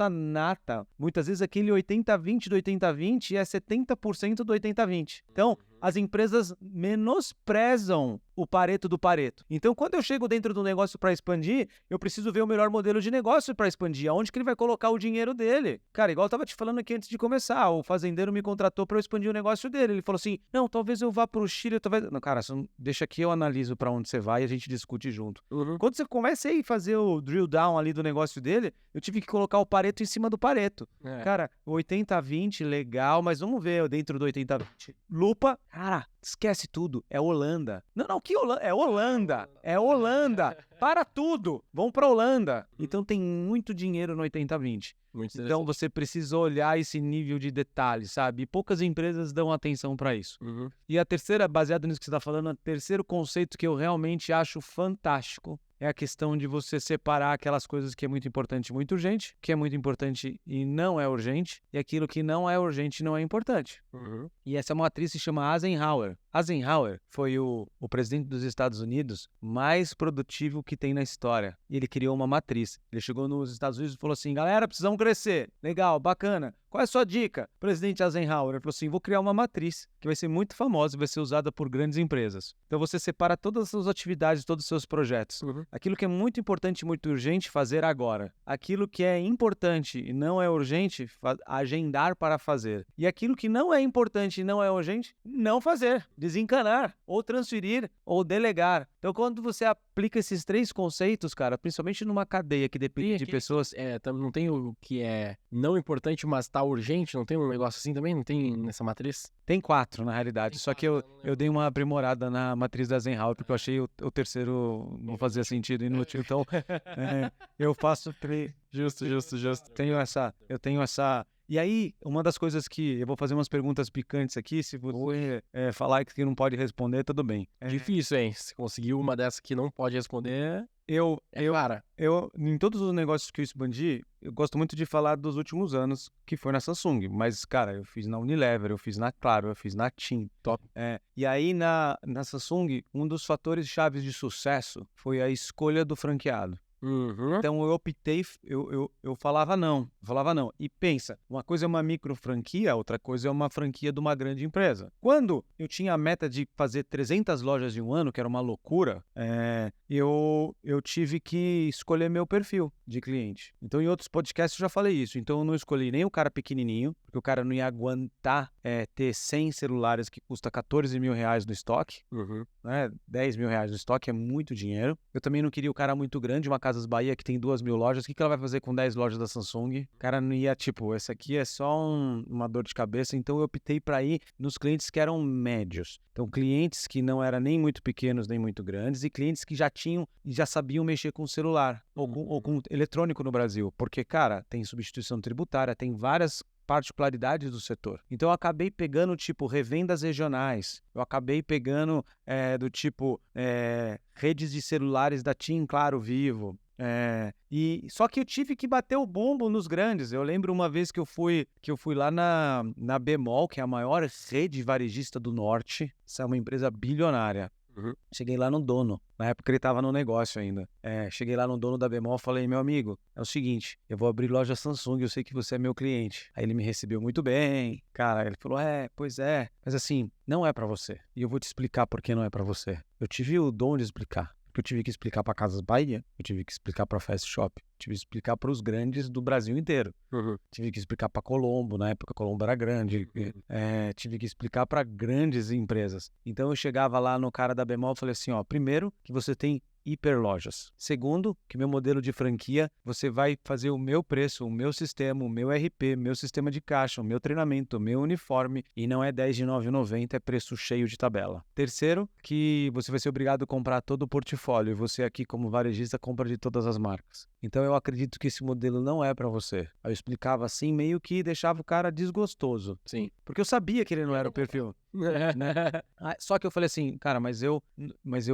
nata. Muitas vezes aquele 80-20 do 80-20 é 70% do 80-20. Então, as empresas menosprezam o Pareto do Pareto. Então, quando eu chego dentro do negócio para expandir, eu preciso ver o melhor modelo de negócio para expandir. Aonde que ele vai colocar o dinheiro dele? Cara, igual eu tava te falando aqui antes de começar, o fazendeiro me contratou para eu expandir o negócio dele. Ele falou assim, não, talvez eu vá pro Chile, talvez... Não, cara, deixa aqui, eu analiso para onde você vai e a gente discute junto. Quando você começa a fazer o drill down ali do negócio dele, eu tive que colocar o Pareto em cima do Pareto. Cara, 80-20, legal, mas vamos ver dentro do 80-20. Lupa, cara, esquece tudo, é Holanda. Não, que Holanda? É Holanda, é Holanda. Para tudo, vamos para Holanda. Então tem muito dinheiro no 80-20. Então você precisa olhar esse nível de detalhe, sabe? E poucas empresas dão atenção para isso. E a terceira, baseado nisso que você está falando, o terceiro conceito que eu realmente acho fantástico é a questão de você separar aquelas coisas que é muito importante e muito urgente, que é muito importante e não é urgente, e aquilo que não é urgente e não é importante. E essa matriz se chama Eisenhower. Eisenhower foi o presidente dos Estados Unidos mais produtivo que tem na história. E ele criou uma matriz. Ele chegou nos Estados Unidos e falou assim, galera, precisamos crescer. Legal, bacana. Qual é a sua dica? Presidente Eisenhower, ele falou assim, vou criar uma matriz que vai ser muito famosa e vai ser usada por grandes empresas. Então você separa todas as suas atividades, todos os seus projetos. Aquilo que é muito importante e muito urgente, fazer agora. Aquilo que é importante e não é urgente, agendar para fazer. E aquilo que não é importante e não é urgente, não fazer. Desencanar, ou transferir, ou delegar. Então quando você aplica esses três conceitos, cara, principalmente numa cadeia que depende de pessoas... Não tem o que é não importante, mas tá urgente? Não tem um negócio assim também? Não tem nessa matriz? Tem 4, na realidade. Só que eu dei uma aprimorada na matriz da Eisenhower, porque eu achei o terceiro não fazia sentido, inútil. Então, eu faço... Justo. Eu tenho essa... E aí, uma das coisas que... Eu vou fazer umas perguntas picantes aqui, se você falar que não pode responder, tudo bem. Difícil, hein? Se conseguiu uma dessa que não pode responder... Cara, em todos os negócios que eu expandi, eu gosto muito de falar dos últimos anos, que foi na Samsung. Mas, cara, eu fiz na Unilever, eu fiz na Claro, eu fiz na TIM. Top. E aí, na Samsung, um dos fatores chaves de sucesso foi a escolha do franqueado. Então eu optei, eu falava não. E pensa, uma coisa é uma micro franquia, outra coisa é uma franquia de uma grande empresa. Quando eu tinha a meta de fazer 300 lojas em um ano, que era uma loucura, eu tive que escolher meu perfil de cliente. Então em outros podcasts eu já falei isso. Então eu não escolhi nem o cara pequenininho, porque o cara não ia aguentar ter 100 celulares que custa 14 mil reais no estoque, né? 10 mil reais no estoque é muito dinheiro. Eu também não queria o cara muito grande, uma Casas Bahia que tem 2 mil lojas. O que ela vai fazer com 10 lojas da Samsung? O cara não ia, esse aqui é só uma dor de cabeça. Então eu optei para ir nos clientes que eram médios. Então clientes que não eram nem muito pequenos, nem muito grandes, e clientes que já sabiam mexer com celular ou com eletrônico no Brasil. Porque, cara, tem substituição tributária, tem várias particularidades do setor. Então eu acabei pegando revendas regionais, eu acabei pegando do redes de celulares da TIM, Claro, Vivo. Só que eu tive que bater o bumbo nos grandes. Eu lembro uma vez que eu fui lá na Bemol, que é a maior rede varejista do Norte. Essa é uma empresa bilionária. Cheguei lá no dono, na época ele estava no negócio ainda. Cheguei lá no dono da Bemol e falei, meu amigo, é o seguinte, eu vou abrir loja Samsung, eu sei que você é meu cliente. Aí ele me recebeu muito bem, cara, ele falou, pois é, mas assim, não é pra você. E eu vou te explicar por que não é pra você. Eu tive o dom de explicar. Eu tive que explicar para Casas Bahia, eu tive que explicar para Fast Shop, tive que explicar para os grandes do Brasil inteiro. Tive que explicar para Colombo, na época Colombo era grande, tive que explicar para grandes empresas. Então eu chegava lá no cara da Bemol e falei assim, primeiro que você tem hiperlojas. Segundo, que meu modelo de franquia, você vai fazer o meu preço, o meu sistema, o meu RP, meu sistema de caixa, o meu treinamento, o meu uniforme, e não é 10 de R$ 9,90, é preço cheio de tabela. Terceiro, que você vai ser obrigado a comprar todo o portfólio, e você aqui como varejista compra de todas as marcas. Então eu acredito que esse modelo não é para você. Eu explicava assim, meio que deixava o cara desgostoso. Sim. Porque eu sabia que ele não era o perfil. Né? Só que eu falei assim, cara, mas eu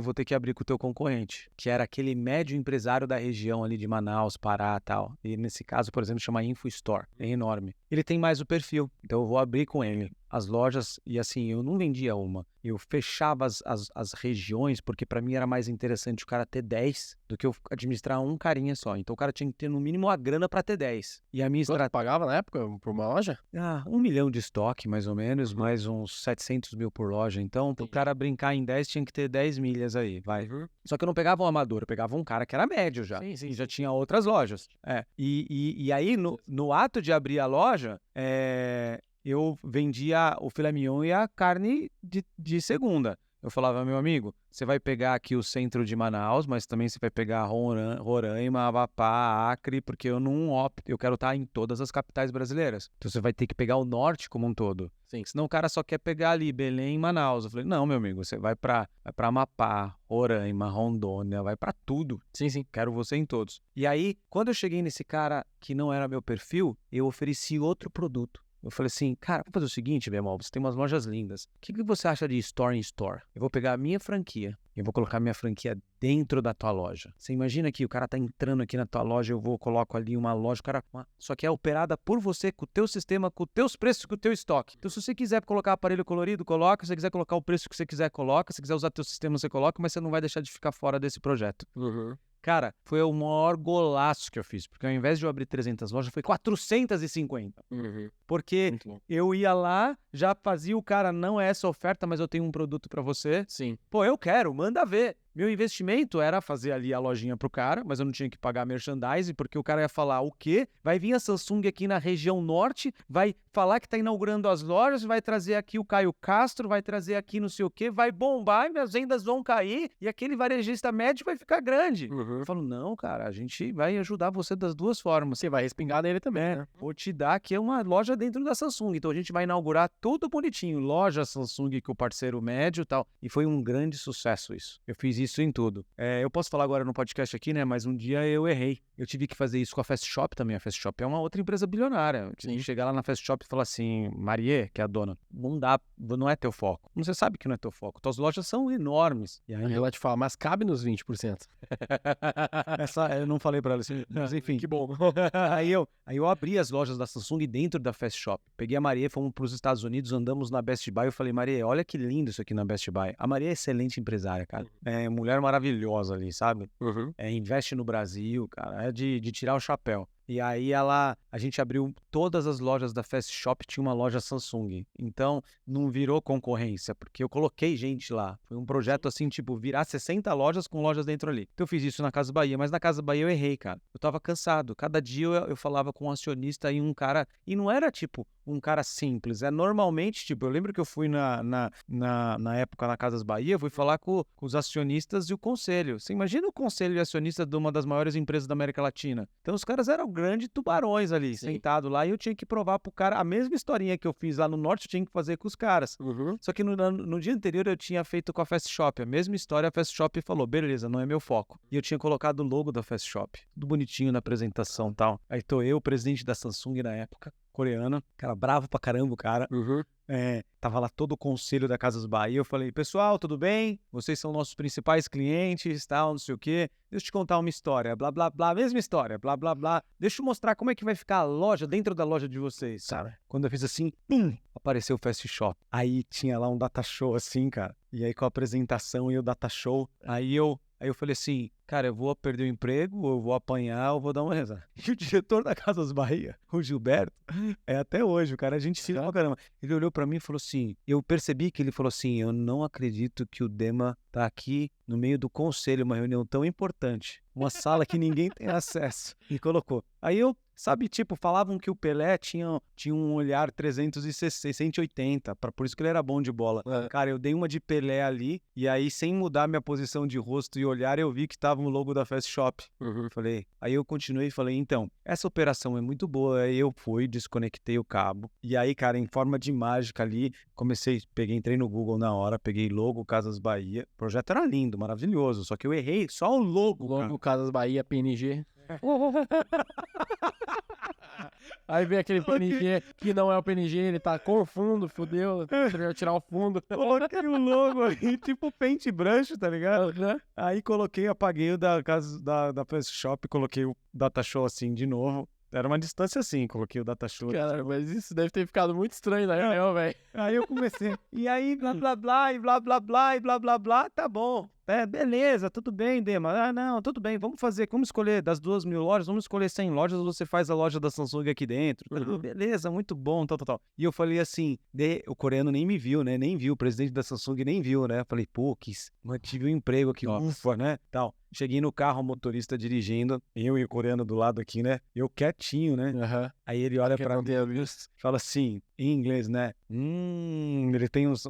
vou ter que abrir com o teu concorrente, que era aquele médio empresário da região ali de Manaus, Pará e tal. E nesse caso, por exemplo, chama InfoStore, é enorme. Ele tem mais o perfil, então eu vou abrir com ele as lojas e assim, eu não vendia uma. Eu fechava as regiões, porque para mim era mais interessante o cara ter 10 do que eu administrar um carinha só. Então o cara tinha que ter no mínimo a grana para ter 10. E a minha estratégia... pagava na época por uma loja? 1 milhão de estoque, mais ou menos, mais uns 700 mil por loja. Então, pro cara brincar em 10, tinha que ter 10 milhas aí, vai. Só que eu não pegava um amador, eu pegava um cara que era médio já. Sim. E já tinha outras lojas. E aí, no ato de abrir a loja, eu vendia o filé mignon e a carne de segunda. Eu falava, meu amigo, você vai pegar aqui o centro de Manaus, mas também você vai pegar Roraima, Amapá, Acre, porque eu quero estar em todas as capitais brasileiras. Então você vai ter que pegar o norte como um todo. Sim. Senão o cara só quer pegar ali Belém e Manaus. Eu falei, não, meu amigo, você vai pra Amapá, Roraima, Rondônia, vai pra tudo. Sim. Quero você em todos. E aí, quando eu cheguei nesse cara que não era meu perfil, eu ofereci outro produto. Eu falei assim, cara, vamos fazer o seguinte, Bemol, você tem umas lojas lindas. O que você acha de store in store? Eu vou pegar a minha franquia, eu vou colocar a minha franquia dentro da tua loja. Você imagina que o cara tá entrando aqui na tua loja, coloco ali uma loja, só que é operada por você, com o teu sistema, com os teus preços, com o teu estoque. Então, se você quiser colocar aparelho colorido, coloca. Se você quiser colocar o preço que você quiser, coloca. Se quiser usar teu sistema, você coloca, mas você não vai deixar de ficar fora desse projeto. Cara, foi o maior golaço que eu fiz, porque ao invés de eu abrir 300 lojas, foi 450. Porque eu ia lá, já fazia o cara, não é essa oferta, mas eu tenho um produto pra você. Sim. Pô, eu quero, manda ver. Meu investimento era fazer ali a lojinha pro cara, mas eu não tinha que pagar merchandising, porque o cara ia falar o quê? Vai vir a Samsung aqui na região norte, vai falar que tá inaugurando as lojas, vai trazer aqui o Caio Castro, vai trazer aqui não sei o quê, vai bombar e minhas vendas vão cair e aquele varejista médio vai ficar grande. Eu falo, não, cara, a gente vai ajudar você das duas formas. Você vai respingar nele também, né? Vou te dar aqui uma loja dentro da Samsung, então a gente vai inaugurar tudo bonitinho, loja Samsung com o parceiro médio e tal, e foi um grande sucesso isso. Eu fiz isso em tudo. Eu posso falar agora no podcast aqui, né? Mas um dia eu errei. Eu tive que fazer isso com a Fast Shop também. A Fast Shop é uma outra empresa bilionária. Eu tive que chegar lá na Fast Shop e falar assim, Marie, que é a dona, não dá, não é teu foco. Você sabe que não é teu foco. Tuas lojas são enormes. E aí ela te fala, mas cabe nos 20%. Essa eu não falei pra ela assim, mas enfim. Que bom. Aí eu abri as lojas da Samsung dentro da Fast Shop. Peguei a Maria, fomos pros Estados Unidos, andamos na Best Buy. Eu falei, Maria, olha que lindo isso aqui na Best Buy. A Maria é excelente empresária, cara. É mulher maravilhosa ali, sabe? Investe no Brasil, cara. É de tirar o chapéu. E aí a gente abriu todas as lojas da Fast Shop, tinha uma loja Samsung. Então, não virou concorrência, porque eu coloquei gente lá. Foi um projeto assim, tipo, virar 60 lojas com lojas dentro ali. Então eu fiz isso na Casa Bahia, mas na Casa Bahia eu errei, cara. Eu tava cansado. Cada dia eu falava com um acionista e um cara... E não era, tipo, um cara simples. É normalmente, tipo, eu lembro que eu fui na época na Casas Bahia, eu fui falar com os acionistas e o conselho. Você imagina o conselho de acionista de uma das maiores empresas da América Latina. Então os caras eram grandes tubarões ali, sentado lá, e eu tinha que provar pro cara a mesma historinha que eu fiz lá no Norte, eu tinha que fazer com os caras. Só que no dia anterior eu tinha feito com a Fast Shop, a mesma história, a Fast Shop falou, beleza, não é meu foco. E eu tinha colocado o logo da Fast Shop, tudo bonitinho na apresentação e tal. Aí tô eu, o presidente da Samsung na época, coreana, cara bravo pra caramba o cara. Tava lá todo o conselho da Casas Bahia, eu falei, pessoal, tudo bem? Vocês são nossos principais clientes, tal, não sei o quê. Deixa eu te contar uma história, blá, blá, blá, mesma história, blá, blá, blá. Deixa eu mostrar como é que vai ficar a loja dentro da loja de vocês, sabe? Quando eu fiz assim, pum, apareceu o Fast Shop. Aí tinha lá um data show assim, cara. E aí com a apresentação e o data show, aí eu falei assim, cara, eu vou perder o emprego, eu vou apanhar, eu vou dar uma rezada. E o diretor da Casas Bahia, o Gilberto, até hoje, o cara, a gente fina pra caramba. Ele olhou pra mim e falou assim, eu percebi que ele falou assim, eu não acredito que o Dema tá aqui no meio do conselho, uma reunião tão importante, uma sala que ninguém tem acesso. E colocou. Aí eu, sabe, tipo, falavam que o Pelé tinha um olhar 360, 180, por isso que ele era bom de bola. Cara, eu dei uma de Pelé ali, e aí sem mudar minha posição de rosto e olhar, eu vi que tava o logo da Fast Shop. Falei, aí eu continuei e falei, então, essa operação é muito boa. Aí eu fui, desconectei o cabo, e aí, cara, em forma de mágica ali, entrei no Google na hora, peguei logo Casas Bahia, o projeto era lindo, maravilhoso, só que eu errei só o logo. Logo Casas Bahia, PNG. Aí vem aquele PNG que não é o PNG, ele tá com o fundo, fudeu, vai tirar o fundo. Coloquei o logo aí, tipo paintbrush, tá ligado? Aí apaguei o da casa da Fast Shop, coloquei o Data Show assim de novo. Era uma distância assim, coloquei o Data Show. Cara, mas isso deve ter ficado muito estranho na reunião, velho. Aí eu comecei, e aí blá blá blá, e blá blá blá, e blá blá blá, tá bom. Beleza, tudo bem, Dema. Não, tudo bem, vamos escolher das 2.000 lojas, vamos escolher 100 lojas, você faz a loja da Samsung aqui dentro. Beleza, muito bom, tal. E eu falei assim, o coreano nem me viu, né? Nem viu, o presidente da Samsung nem viu, né? Eu falei, pô, mantive um emprego aqui, ufa, né? Tal. Cheguei no carro, o motorista dirigindo, eu e o coreano do lado aqui, né? Eu quietinho, né? Aí ele olha pra mim e fala assim, em inglês, né? Ele tem uns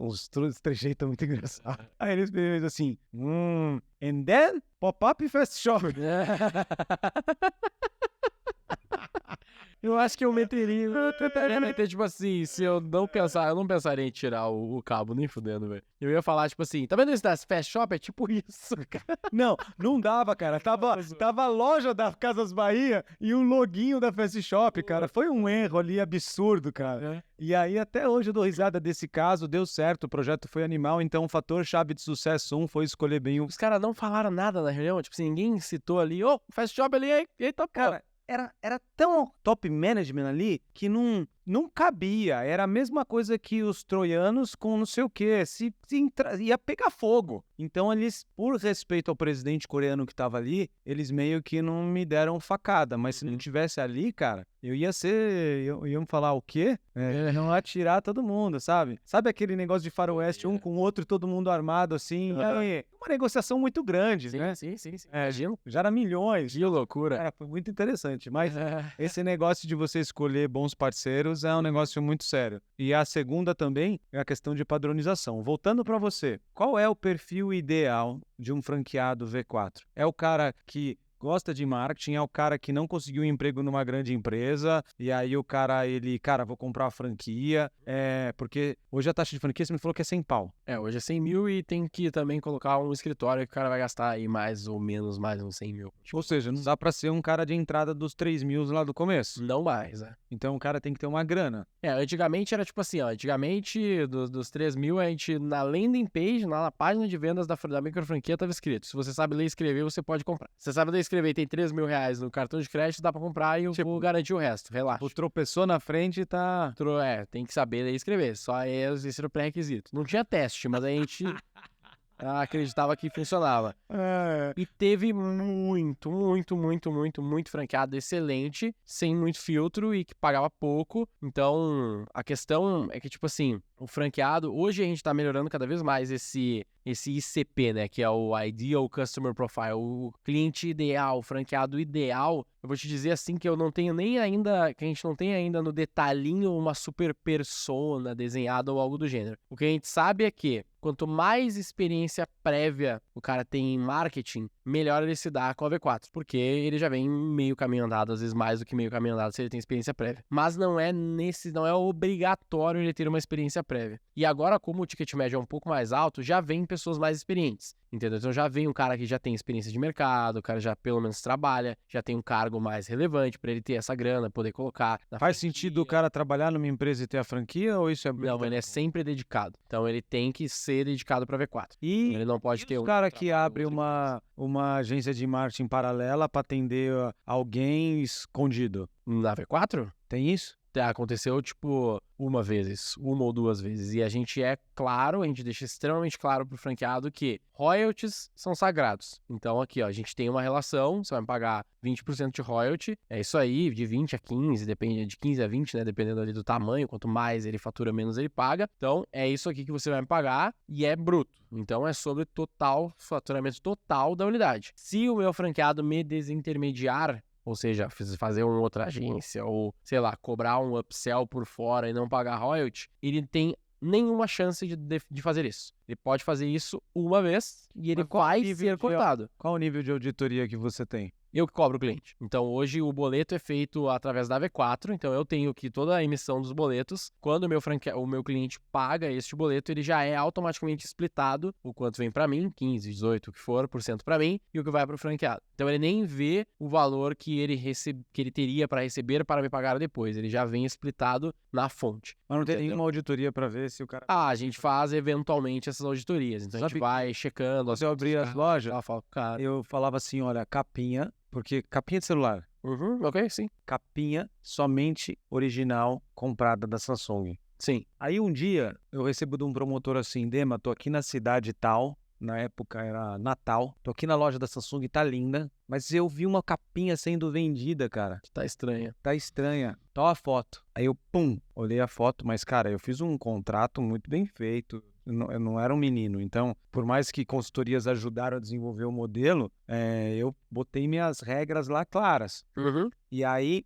trejeitos muito engraçados. Aí ele fez assim, and then pop-up Fast Shop. Eu acho que eu meteria, tipo assim, se eu não pensaria em tirar o cabo, nem fudendo, velho. Eu ia falar, tipo assim, tá vendo esse das Fast Shop? É tipo isso, cara. Não dava, cara. Tava a loja da Casas Bahia e o loguinho da Fast Shop, cara. Foi um erro ali absurdo, cara. E aí, até hoje eu dou risada desse caso, deu certo, o projeto foi animal, então o fator chave de sucesso foi escolher bem o... Os caras não falaram nada na reunião, tipo assim, ninguém citou ali, Fast Shop ali, eita, cara. Era tão top management ali que não cabia. Era a mesma coisa que os troianos com não sei o quê. Ia pegar fogo. Então eles, por respeito ao presidente coreano que tava ali, eles meio que não me deram facada. Mas se não tivesse ali, cara, eu ia falar o quê? Não atirar todo mundo, sabe? Sabe aquele negócio de faroeste, um com o outro, todo mundo armado assim? Uma negociação muito grande, né? Sim. Já era milhões. Que loucura. Foi muito interessante. Mas esse negócio de você escolher bons parceiros é um negócio muito sério. E a segunda também é a questão de padronização. Voltando para você, qual é o perfil ideal de um franqueado V4? É o cara que gosta de marketing, é o cara que não conseguiu um emprego numa grande empresa, e aí o cara, vou comprar uma franquia, porque hoje a taxa de franquia, você me falou que é 100 pau. Hoje é 100 mil e tem que também colocar um escritório que o cara vai gastar aí mais ou menos mais uns 100 mil. Ou seja, não dá pra ser um cara de entrada dos 3 mil lá do começo. Não mais, né? Então o cara tem que ter uma grana. Antigamente era tipo assim, antigamente dos 3 mil, a gente, na landing page, lá na página de vendas da microfranquia, tava escrito: se você sabe ler e escrever, você pode comprar. Se você sabe ler e escrever e tem 3 mil reais no cartão de crédito, dá pra comprar e eu vou garantir o resto, relaxa. Tropeçou na frente e tá... Tem que saber ler e escrever, só esse era o pré-requisito. Não tinha teste, mas a gente... acreditava que funcionava. E teve muito franqueado excelente, sem muito filtro e que pagava pouco. Então, a questão é que, tipo assim, o franqueado, hoje a gente tá melhorando cada vez mais esse ICP, né, que é o Ideal Customer Profile, o cliente ideal, o franqueado ideal. Eu vou te dizer assim que eu não tenho nem ainda, que a gente não tem ainda no detalhinho uma super persona desenhada ou algo do gênero. O que a gente sabe é que quanto mais experiência prévia o cara tem em marketing, melhor ele se dá com a V4, porque ele já vem meio caminho andado, às vezes mais do que meio caminho andado se ele tem experiência prévia. Mas não é obrigatório ele ter uma experiência prévia. E agora, como o ticket médio é um pouco mais alto, já vem pessoas mais experientes, entendeu? Então já vem um cara que já tem experiência de mercado, o cara já pelo menos trabalha, já tem um cargo mais relevante para ele ter essa grana, poder colocar na Faz franquia. sentido o cara trabalhar numa empresa e ter a franquia, ou isso é... Não, ele é sempre dedicado. Então ele tem que ser dedicado para V4. E ele não pode ter o cara que abre uma agência de marketing paralela para atender alguém escondido. Na V4? Tem isso? Aconteceu, tipo, uma ou duas vezes. E a gente a gente deixa extremamente claro pro franqueado que royalties são sagrados. Então, aqui, ó, a gente tem uma relação, você vai me pagar 20% de royalty, é isso aí, de 20 a 15, depende de 15 a 20, né, dependendo ali do tamanho, quanto mais ele fatura, menos ele paga. Então, é isso aqui que você vai me pagar e é bruto. Então, é sobre faturamento total da unidade. Se o meu franqueado me desintermediar, ou seja, fazer uma outra agência, ou, sei lá, cobrar um upsell por fora e não pagar royalty, ele tem nenhuma chance de fazer isso. Ele pode fazer isso uma vez e ele vai ser cortado. Qual o nível de auditoria que você tem? Eu que cobro o cliente. Então, hoje, o boleto é feito através da V4. Então, eu tenho que toda a emissão dos boletos, quando o meu cliente paga este boleto, ele já é automaticamente splitado, o quanto vem para mim, 15, 18, o que for, por cento para mim, e o que vai para o franqueado. Então, ele nem vê o valor que ele teria para receber para me pagar depois. Ele já vem splitado na fonte. Mas não tem nenhuma auditoria para ver se o cara... A gente faz, eventualmente, essas auditorias. Então, a gente vai checando. Se eu abrir as lojas, cara, eu falava assim, olha, capinha... Porque capinha de celular. Ok, sim. Capinha somente original comprada da Samsung. Sim. Aí um dia eu recebo de um promotor assim, Dema, tô aqui na cidade tal, na época era Natal, tô aqui na loja da Samsung, tá linda, mas eu vi uma capinha sendo vendida, cara. Tá estranha. Tá estranha. Tá a foto. Aí eu, olhei a foto, mas cara, eu fiz um contrato muito bem feito. Eu não era um menino, então, por mais que consultorias ajudaram a desenvolver o modelo, eu botei minhas regras lá claras. E aí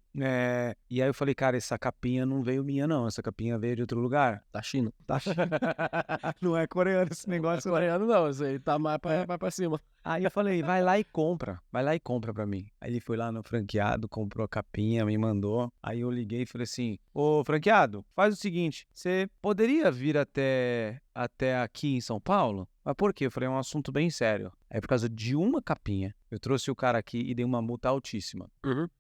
eu falei, cara, essa capinha não veio minha, não. Essa capinha veio de outro lugar. Da China. Não é coreano esse negócio. Não é coreano, não. Isso aí tá mais pra cima. Aí eu falei, vai lá e compra pra mim. Aí ele foi lá no franqueado, comprou a capinha, me mandou. Aí eu liguei e falei assim, ô franqueado, faz o seguinte, você poderia vir até aqui em São Paulo? Mas por quê? Eu falei, é um assunto bem sério. Aí por causa de uma capinha, eu trouxe o cara aqui e dei uma multa altíssima.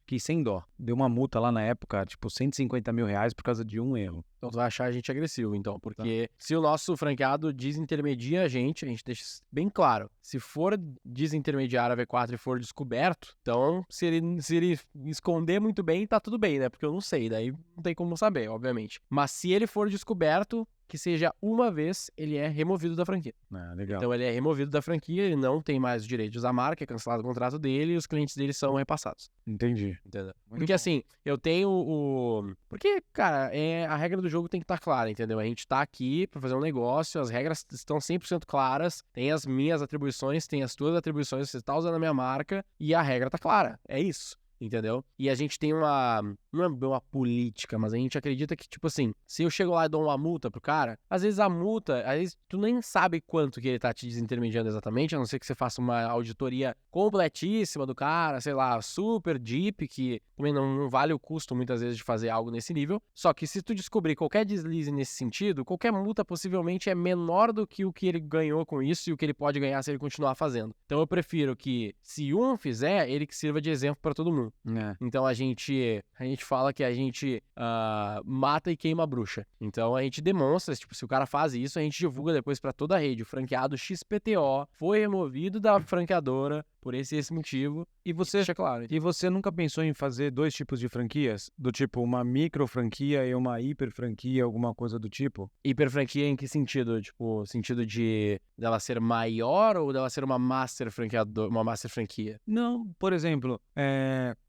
Que sem dó. Deu uma multa lá na época, tipo, 150 mil reais por causa de um erro. Então tu vai achar a gente agressivo, então. Porque se o nosso franqueado desintermedia a gente deixa bem claro. Se for desintermediar a V4 e for descoberto, então se ele esconder muito bem, tá tudo bem, né? Porque eu não sei, daí não tem como saber, obviamente. Mas se ele for descoberto, que seja uma vez, ele é removido da franquia. Legal. Então ele é removido da franquia, ele não tem mais o direito de usar a marca, é cancelado o contrato dele e os clientes dele são repassados. Entendi. Entendeu? Porque assim, eu tenho Porque, cara, a regra do jogo tem que estar clara, entendeu? A gente tá aqui pra fazer um negócio, as regras estão 100% claras, tem as minhas atribuições, tem as tuas atribuições, você tá usando a minha marca e a regra tá clara. É isso. entendeu? E a gente tem não é bem uma política, mas a gente acredita que, tipo assim, se eu chego lá e dou uma multa pro cara, às vezes a multa, às vezes tu nem sabe quanto que ele tá te desintermediando exatamente, a não ser que você faça uma auditoria completíssima do cara, sei lá, super deep, que também não vale o custo muitas vezes de fazer algo nesse nível. Só que se tu descobrir qualquer deslize nesse sentido, qualquer multa possivelmente é menor do que o que ele ganhou com isso e o que ele pode ganhar se ele continuar fazendo. Então eu prefiro que, se um fizer, ele que sirva de exemplo pra todo mundo. Então a gente fala que a gente mata e queima a bruxa. Então a gente demonstra, tipo, se o cara faz isso, a gente divulga depois pra toda a rede. O franqueado XPTO foi removido da franqueadora por esse motivo. E você, deixa claro. E você nunca pensou em fazer 2 tipos de franquias? Do tipo, uma micro franquia e uma hiper franquia, alguma coisa do tipo? Hiper franquia em que sentido? Tipo, sentido de dela ser maior ou dela ser uma master franquia? Não, por exemplo,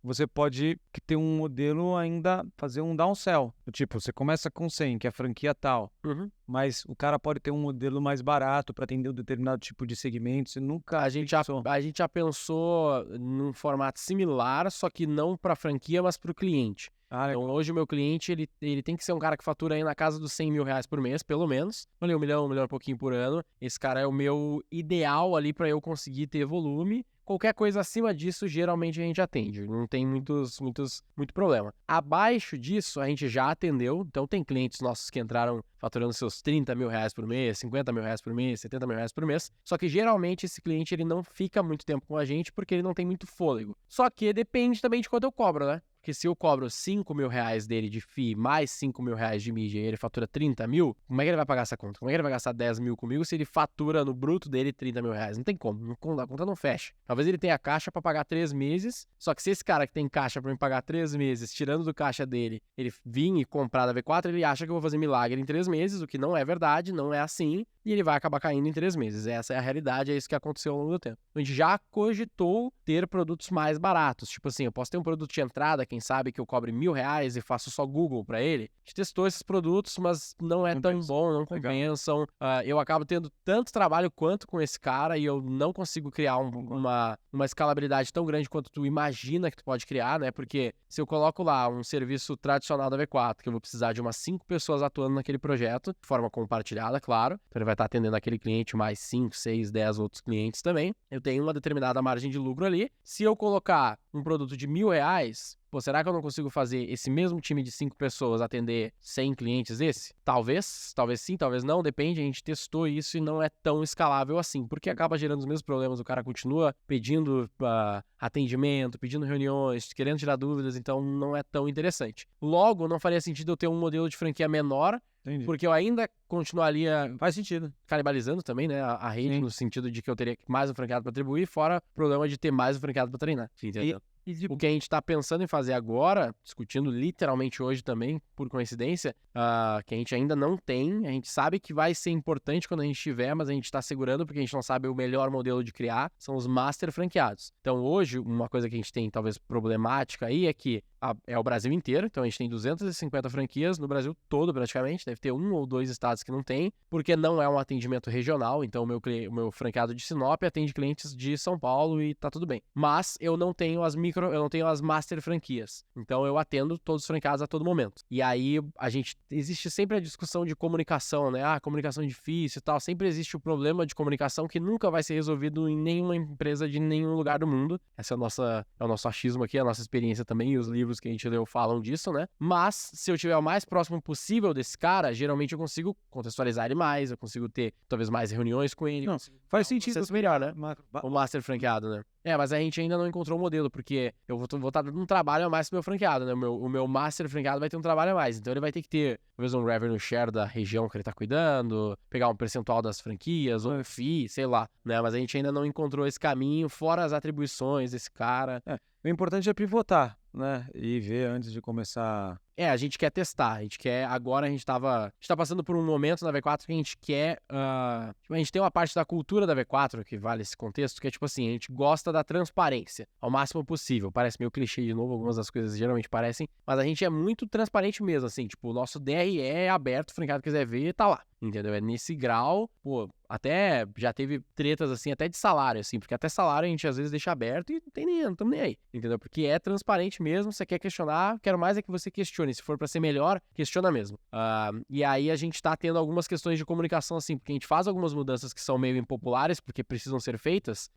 você pode ter um modelo ainda, fazer um downsell. Do tipo, você começa com 100, que é a franquia tal. Mas o cara pode ter um modelo mais barato para atender um determinado tipo de segmento. Você nunca a gente já pensou num formato similar, só que não para franquia, mas para o cliente. Então hoje o meu cliente ele tem que ser um cara que fatura aí na casa dos 100 mil reais por mês, pelo menos. Olha, 1 milhão e pouquinho por ano. Esse cara é o meu ideal ali para eu conseguir ter volume. Qualquer coisa acima disso, geralmente a gente atende. Não tem muito problema. Abaixo disso, a gente já atendeu. Então tem clientes nossos que entraram faturando seus 30 mil reais por mês, 50 mil reais por mês, 70 mil reais por mês. Só que geralmente esse cliente ele não fica muito tempo com a gente porque ele não tem muito fôlego. Só que depende também de quanto eu cobro, né? Porque se eu cobro 5 mil reais dele de FII mais 5 mil reais de mídia e ele fatura 30 mil, como é que ele vai pagar essa conta? Como é que ele vai gastar 10 mil comigo se ele fatura no bruto dele 30 mil reais? Não tem como, a conta não fecha. Talvez ele tenha caixa pra pagar 3 meses, só que se esse cara que tem caixa pra me pagar 3 meses, tirando do caixa dele, ele vir e comprar da V4, ele acha que eu vou fazer milagre em 3 meses, o que não é verdade, não é assim, e ele vai acabar caindo em 3 meses. Essa é a realidade, é isso que aconteceu ao longo do tempo. A gente já cogitou ter produtos mais baratos, tipo assim, eu posso ter um produto de entrada, quem sabe que eu cobre 1.000 reais e faço só Google pra ele. A gente testou esses produtos, mas não é tão bom, não compensam. Eu acabo tendo tanto trabalho quanto com esse cara e eu não consigo criar uma escalabilidade tão grande quanto tu imagina que tu pode criar, né? Porque se eu coloco lá um serviço tradicional da V4, que eu vou precisar de umas 5 pessoas atuando naquele projeto, de forma compartilhada, claro, então ele vai estar atendendo aquele cliente mais 5, 6, 10 outros clientes também. Eu tenho uma determinada margem de lucro ali. Se eu colocar um produto de 1.000 reais, pô, será que eu não consigo fazer esse mesmo time de 5 pessoas atender 100 clientes esse? Talvez sim, talvez não, depende, a gente testou isso e não é tão escalável assim, porque acaba gerando os mesmos problemas, o cara continua pedindo atendimento, pedindo reuniões, querendo tirar dúvidas, então não é tão interessante. Logo, não faria sentido eu ter um modelo de franquia menor, Entendi. Porque eu ainda continuaria... Faz sentido. Canibalizando também, né, a rede, sim, no sentido de que eu teria mais um franqueado para atribuir, fora o problema de ter mais um franqueado para treinar. Entendeu? O que a gente está pensando em fazer agora, discutindo literalmente hoje também, por coincidência, que a gente ainda não tem, a gente sabe que vai ser importante quando a gente tiver, mas a gente está segurando porque a gente não sabe o melhor modelo de criar, são os master franqueados. Então hoje, uma coisa que a gente tem talvez problemática aí é que é o Brasil inteiro, então a gente tem 250 franquias no Brasil todo praticamente, deve ter 1 ou 2 estados que não tem, porque não é um atendimento regional, então o meu franqueado de Sinop atende clientes de São Paulo e tá tudo bem. Mas eu não tenho as master franquias, então eu atendo todos os franqueados a todo momento. E aí existe sempre a discussão de comunicação, né? Comunicação difícil e tal, sempre existe o problema de comunicação que nunca vai ser resolvido em nenhuma empresa de nenhum lugar do mundo. Esse é o nosso achismo aqui, a nossa experiência também, e os livros que a gente leu falam disso, né? Mas, se eu estiver o mais próximo possível desse cara, geralmente eu consigo contextualizar ele mais, eu consigo ter, talvez, mais reuniões com ele. Não, faz sentido. Melhor, né? O master franqueado, né? Mas a gente ainda não encontrou o modelo, porque eu vou estar dando um trabalho a mais pro meu franqueado, né? O meu master franqueado vai ter um trabalho a mais, então ele vai ter que ter, talvez, um revenue share da região que ele tá cuidando, pegar um percentual das franquias, ou FII, sei lá, né? Mas a gente ainda não encontrou esse caminho, fora as atribuições desse cara. O importante é pivotar, né? E ver antes de começar A gente quer testar, agora a gente tá passando por um momento na V4 que a gente quer, a gente tem uma parte da cultura da V4 que vale esse contexto, que é tipo assim, a gente gosta da transparência ao máximo possível, parece meio clichê de novo, algumas das coisas geralmente parecem, mas a gente é muito transparente mesmo, assim, tipo, o nosso DRE é aberto, o franqueado quiser ver, tá lá. Entendeu? É nesse grau, pô, até já teve tretas, assim, até de salário, assim, porque até salário a gente às vezes deixa aberto e não estamos nem aí, entendeu? Porque é transparente mesmo, você quer questionar, quero mais é que você questione, se for pra ser melhor, questiona mesmo. E aí a gente tá tendo algumas questões de comunicação, assim, porque a gente faz algumas mudanças que são meio impopulares, porque precisam ser feitas,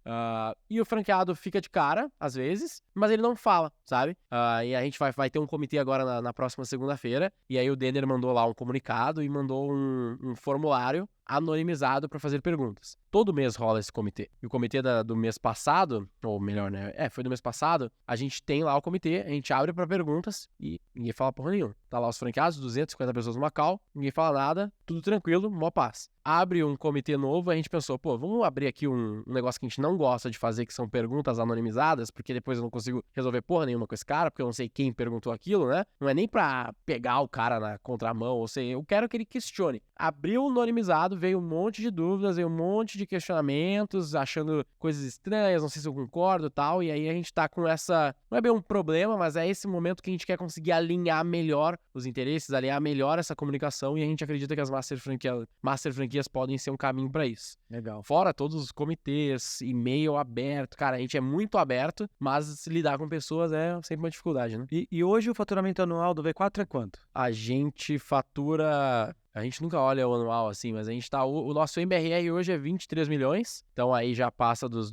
e o franqueado fica de cara, às vezes, mas ele não fala, sabe? E a gente vai ter um comitê agora na próxima segunda-feira, e aí o Denner mandou lá um comunicado e mandou um formulário anonimizado para fazer perguntas. Todo mês rola esse comitê. E o comitê do mês passado, ou melhor, né? Foi do mês passado, a gente tem lá o comitê, a gente abre para perguntas e ninguém fala porra nenhuma. Tá lá os franqueados, 250 pessoas no Macau, ninguém fala nada, tudo tranquilo, mó paz. Abre um comitê novo, a gente pensou, pô, vamos abrir aqui um negócio que a gente não gosta de fazer, que são perguntas anonimizadas, porque depois eu não consigo resolver porra nenhuma com esse cara, porque eu não sei quem perguntou aquilo, né? Não é nem pra pegar o cara na contramão, ou seja, eu quero que ele questione. Abriu o anonimizado, veio um monte de dúvidas, veio um monte de questionamentos, achando coisas estranhas, não sei se eu concordo e tal, e aí a gente tá com essa, não é bem um problema, mas é esse momento que a gente quer conseguir alinhar melhor os interesses, alinhar melhor essa comunicação, e a gente acredita que as Master Franquias podem ser um caminho pra isso. Legal. Fora todos os comitês, e-mail aberto, cara, a gente é muito aberto, mas lidar com pessoas é sempre uma dificuldade, né? E hoje o faturamento anual do V4 é quanto? A gente fatura... A gente nunca olha o anual assim, mas a gente tá... O nosso MRR hoje é 23 milhões, então aí já passa dos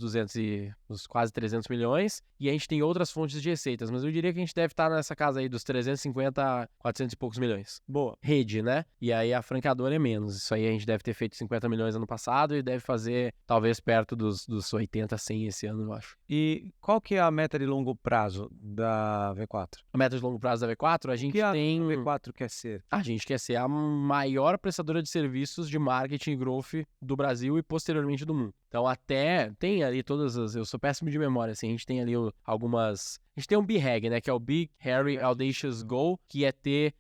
quase 300 milhões, e a gente tem outras fontes de receitas, mas eu diria que a gente deve estar nessa casa aí dos 350 a 400 e poucos milhões. Boa. Rede, né? E aí a franqueadora é menos. Isso aí a gente deve ter feito 50 milhões ano passado e deve fazer talvez perto dos 80, 100 esse ano, eu acho. E qual que é a meta de longo prazo da V4? A meta de longo prazo da V4, a gente tem... O que a V4 quer ser? A gente quer ser a maior prestadora de serviços de marketing e growth do Brasil e posteriormente do mundo. Então até tem ali todas as... Eu sou péssimo de memória, assim. A gente tem ali algumas... A gente tem um BHAG, né? Que é o Big, Hairy, Audacious Goal, que é ter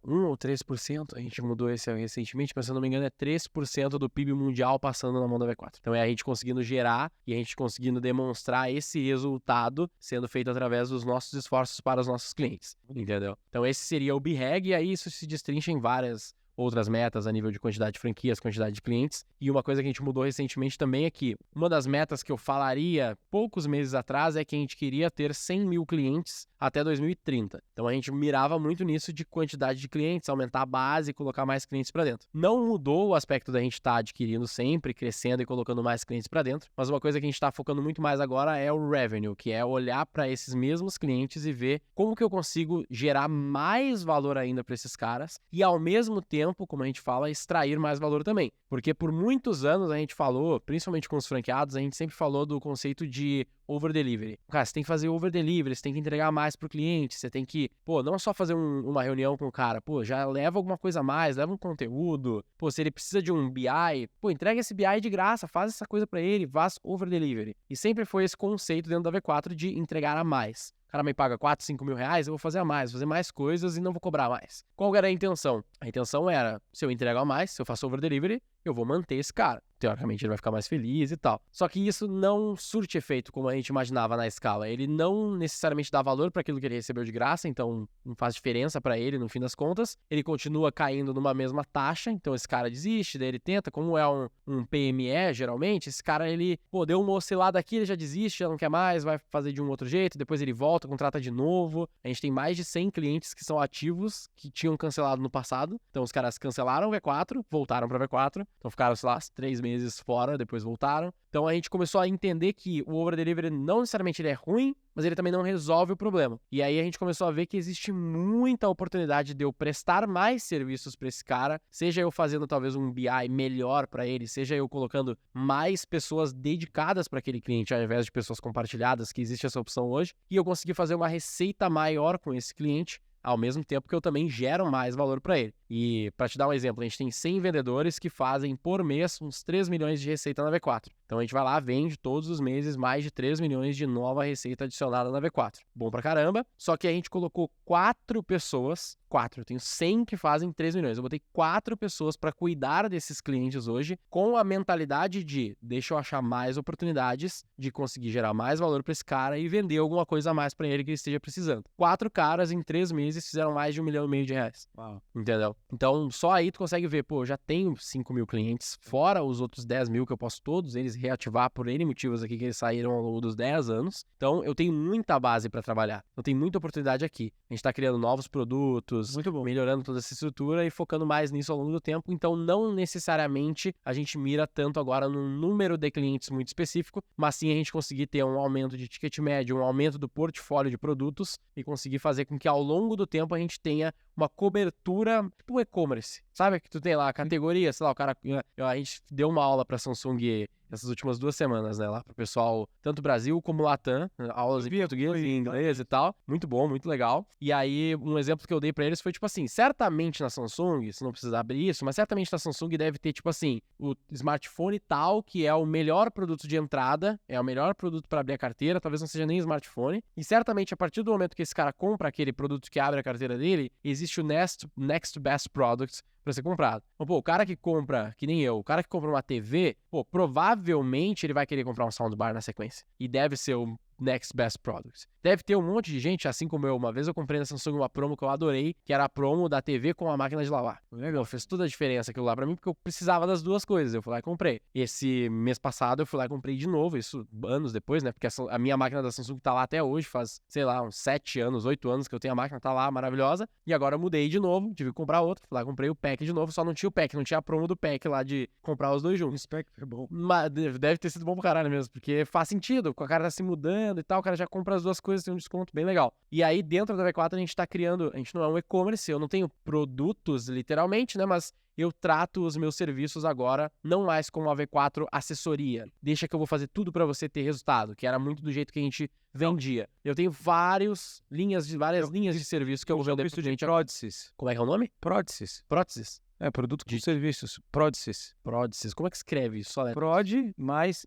1 ou 3%. A gente mudou esse recentemente, mas se eu não me engano é 3% do PIB mundial passando na mão da V4. Então é a gente conseguindo gerar e a gente conseguindo demonstrar esse resultado sendo feito através dos nossos esforços para os nossos clientes. Entendeu? Então esse seria o BHAG e aí isso se destrincha em várias outras metas a nível de quantidade de franquias, quantidade de clientes. E uma coisa que a gente mudou recentemente também é que uma das metas que eu falaria poucos meses atrás é que a gente queria ter 100 mil clientes até 2030. Então a gente mirava muito nisso de quantidade de clientes, aumentar a base e colocar mais clientes para dentro. Não mudou o aspecto da gente estar adquirindo sempre, crescendo e colocando mais clientes para dentro, mas uma coisa que a gente está focando muito mais agora é o revenue, que é olhar para esses mesmos clientes e ver como que eu consigo gerar mais valor ainda para esses caras e ao mesmo tempo, como a gente fala, extrair mais valor também. Porque por muitos anos a gente falou, principalmente com os franqueados, a gente sempre falou do conceito de over-delivery. Cara, você tem que fazer over-delivery, você tem que entregar mais pro cliente, você tem que, não só fazer uma reunião com o cara, já leva alguma coisa a mais, leva um conteúdo, se ele precisa de um BI, entrega esse BI de graça, faz essa coisa pra ele, faz over-delivery. E sempre foi esse conceito dentro da V4 de entregar a mais. O cara me paga 4, 5 mil reais, eu vou fazer a mais, fazer mais coisas e não vou cobrar mais. Qual era a intenção? A intenção era, se eu entrego a mais, se eu faço over-delivery, eu vou manter esse cara. Teoricamente ele vai ficar mais feliz e tal. Só que isso não surte efeito como a gente imaginava na escala. Ele não necessariamente dá valor para aquilo que ele recebeu de graça, então não faz diferença para ele no fim das contas. Ele continua caindo numa mesma taxa, então esse cara desiste, daí ele tenta, como é um PME geralmente, esse cara ele, deu uma oscilada aqui, ele já desiste, já não quer mais, vai fazer de um outro jeito, depois ele volta, contrata de novo. A gente tem mais de 100 clientes que são ativos, que tinham cancelado no passado. Então os caras cancelaram o V4, voltaram para V4, então ficaram, sei lá, 3 meses fora, depois voltaram. Então a gente começou a entender que o over-delivery não necessariamente ele é ruim, mas ele também não resolve o problema. E aí a gente começou a ver que existe muita oportunidade de eu prestar mais serviços para esse cara, seja eu fazendo talvez um BI melhor para ele, seja eu colocando mais pessoas dedicadas para aquele cliente ao invés de pessoas compartilhadas, que existe essa opção hoje, e eu consegui fazer uma receita maior com esse cliente, ao mesmo tempo que eu também gero mais valor para ele. E para te dar um exemplo, a gente tem 100 vendedores que fazem por mês uns 3 milhões de receita na V4. Então a gente vai lá, vende todos os meses mais de 3 milhões de nova receita adicionada na V4. Bom pra caramba, só que a gente colocou 4 pessoas, eu tenho 100 que fazem 3 milhões. Eu botei 4 pessoas para cuidar desses clientes hoje com a mentalidade de deixa eu achar mais oportunidades de conseguir gerar mais valor para esse cara e vender alguma coisa a mais para ele que ele esteja precisando. 4 caras em 3 meses fizeram mais de R$1,5 milhão. Uau. Entendeu? Então só aí tu consegue ver, pô, eu já tenho 5 mil clientes, fora os outros 10 mil que eu posso todos eles reativar por N motivos aqui que eles saíram ao longo dos 10 anos. Então eu tenho muita base para trabalhar. Eu tenho muita oportunidade aqui. A gente está criando novos produtos, Muito bom. Melhorando toda essa estrutura e focando mais nisso ao longo do tempo. Então, não necessariamente a gente mira tanto agora num número de clientes muito específico, mas sim a gente conseguir ter um aumento de ticket médio, um aumento do portfólio de produtos e conseguir fazer com que ao longo do tempo a gente tenha uma cobertura, tipo um e-commerce. Sabe que tu tem lá a categoria, sei lá, o cara... A gente deu uma aula pra Samsung essas últimas 2 semanas, né, lá pro pessoal, tanto Brasil como Latam, aulas em português e inglês e tal. Muito bom, muito legal. E aí, um exemplo que eu dei pra eles foi, tipo assim, certamente na Samsung, você não precisa abrir isso, mas certamente na Samsung deve ter, tipo assim, o smartphone tal, que é o melhor produto de entrada, é o melhor produto pra abrir a carteira, talvez não seja nem smartphone. E certamente, a partir do momento que esse cara compra aquele produto que abre a carteira dele, existe o Next Best Product pra ser comprado. Então, pô, o cara que compra, que nem eu, o cara que compra uma TV, pô, provavelmente ele vai querer comprar um soundbar na sequência. E deve ser o Next Best Product. Deve ter um monte de gente, assim como eu. Uma vez eu comprei na Samsung uma promo que eu adorei, que era a promo da TV com a máquina de lavar. Legal, fez toda a diferença aquilo lá pra mim, porque eu precisava das duas coisas. Eu fui lá e comprei. Esse mês passado eu fui lá e comprei de novo, isso anos depois, né? Porque a minha máquina da Samsung tá lá até hoje, faz, sei lá, uns 7 anos, 8 anos que eu tenho a máquina, tá lá, maravilhosa. E agora eu mudei de novo, tive que comprar outra. Fui lá e comprei o pack de novo, só não tinha o pack, não tinha a promo do pack lá de comprar os dois juntos. Esse pack é bom. Mas deve ter sido bom pro caralho mesmo, porque faz sentido, o cara tá se mudando e tal, o cara já compra as duas coisas, tem um desconto bem legal. E aí, dentro da V4, a gente tá criando, a gente não é um e-commerce, eu não tenho produtos, literalmente, né, mas eu trato os meus serviços agora não mais como a V4 assessoria. Deixa que eu vou fazer tudo pra você ter resultado, que era muito do jeito que a gente vendia. Eu tenho várias linhas de serviço que eu vou vender pro cliente. Próteses. Como é que é o nome? Próteses. Próteses. É, produto com serviços. Próteses. Próteses. Como é que escreve isso? Só Prod mais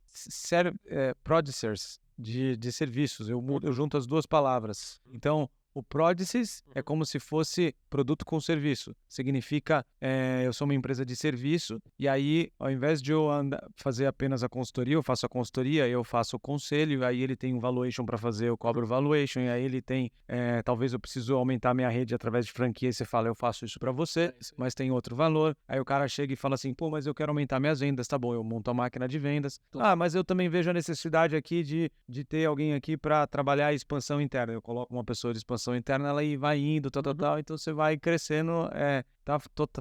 producers de serviços. Eu junto as duas palavras. Então, o próteses é como se fosse produto com serviço. Significa, eu sou uma empresa de serviço e aí, ao invés de eu fazer apenas a consultoria, eu faço a consultoria, eu faço o conselho, aí ele tem um valuation para fazer, eu cobro o valuation, e aí ele tem, talvez eu preciso aumentar minha rede através de franquia, e você fala, eu faço isso para você, mas tem outro valor. Aí o cara chega e fala assim, pô, mas eu quero aumentar minhas vendas, tá bom, eu monto a máquina de vendas. Ah, mas eu também vejo a necessidade aqui de ter alguém aqui para trabalhar a expansão interna. Eu coloco uma pessoa de expansão interna, ela vai indo, tal, então você vai crescendo,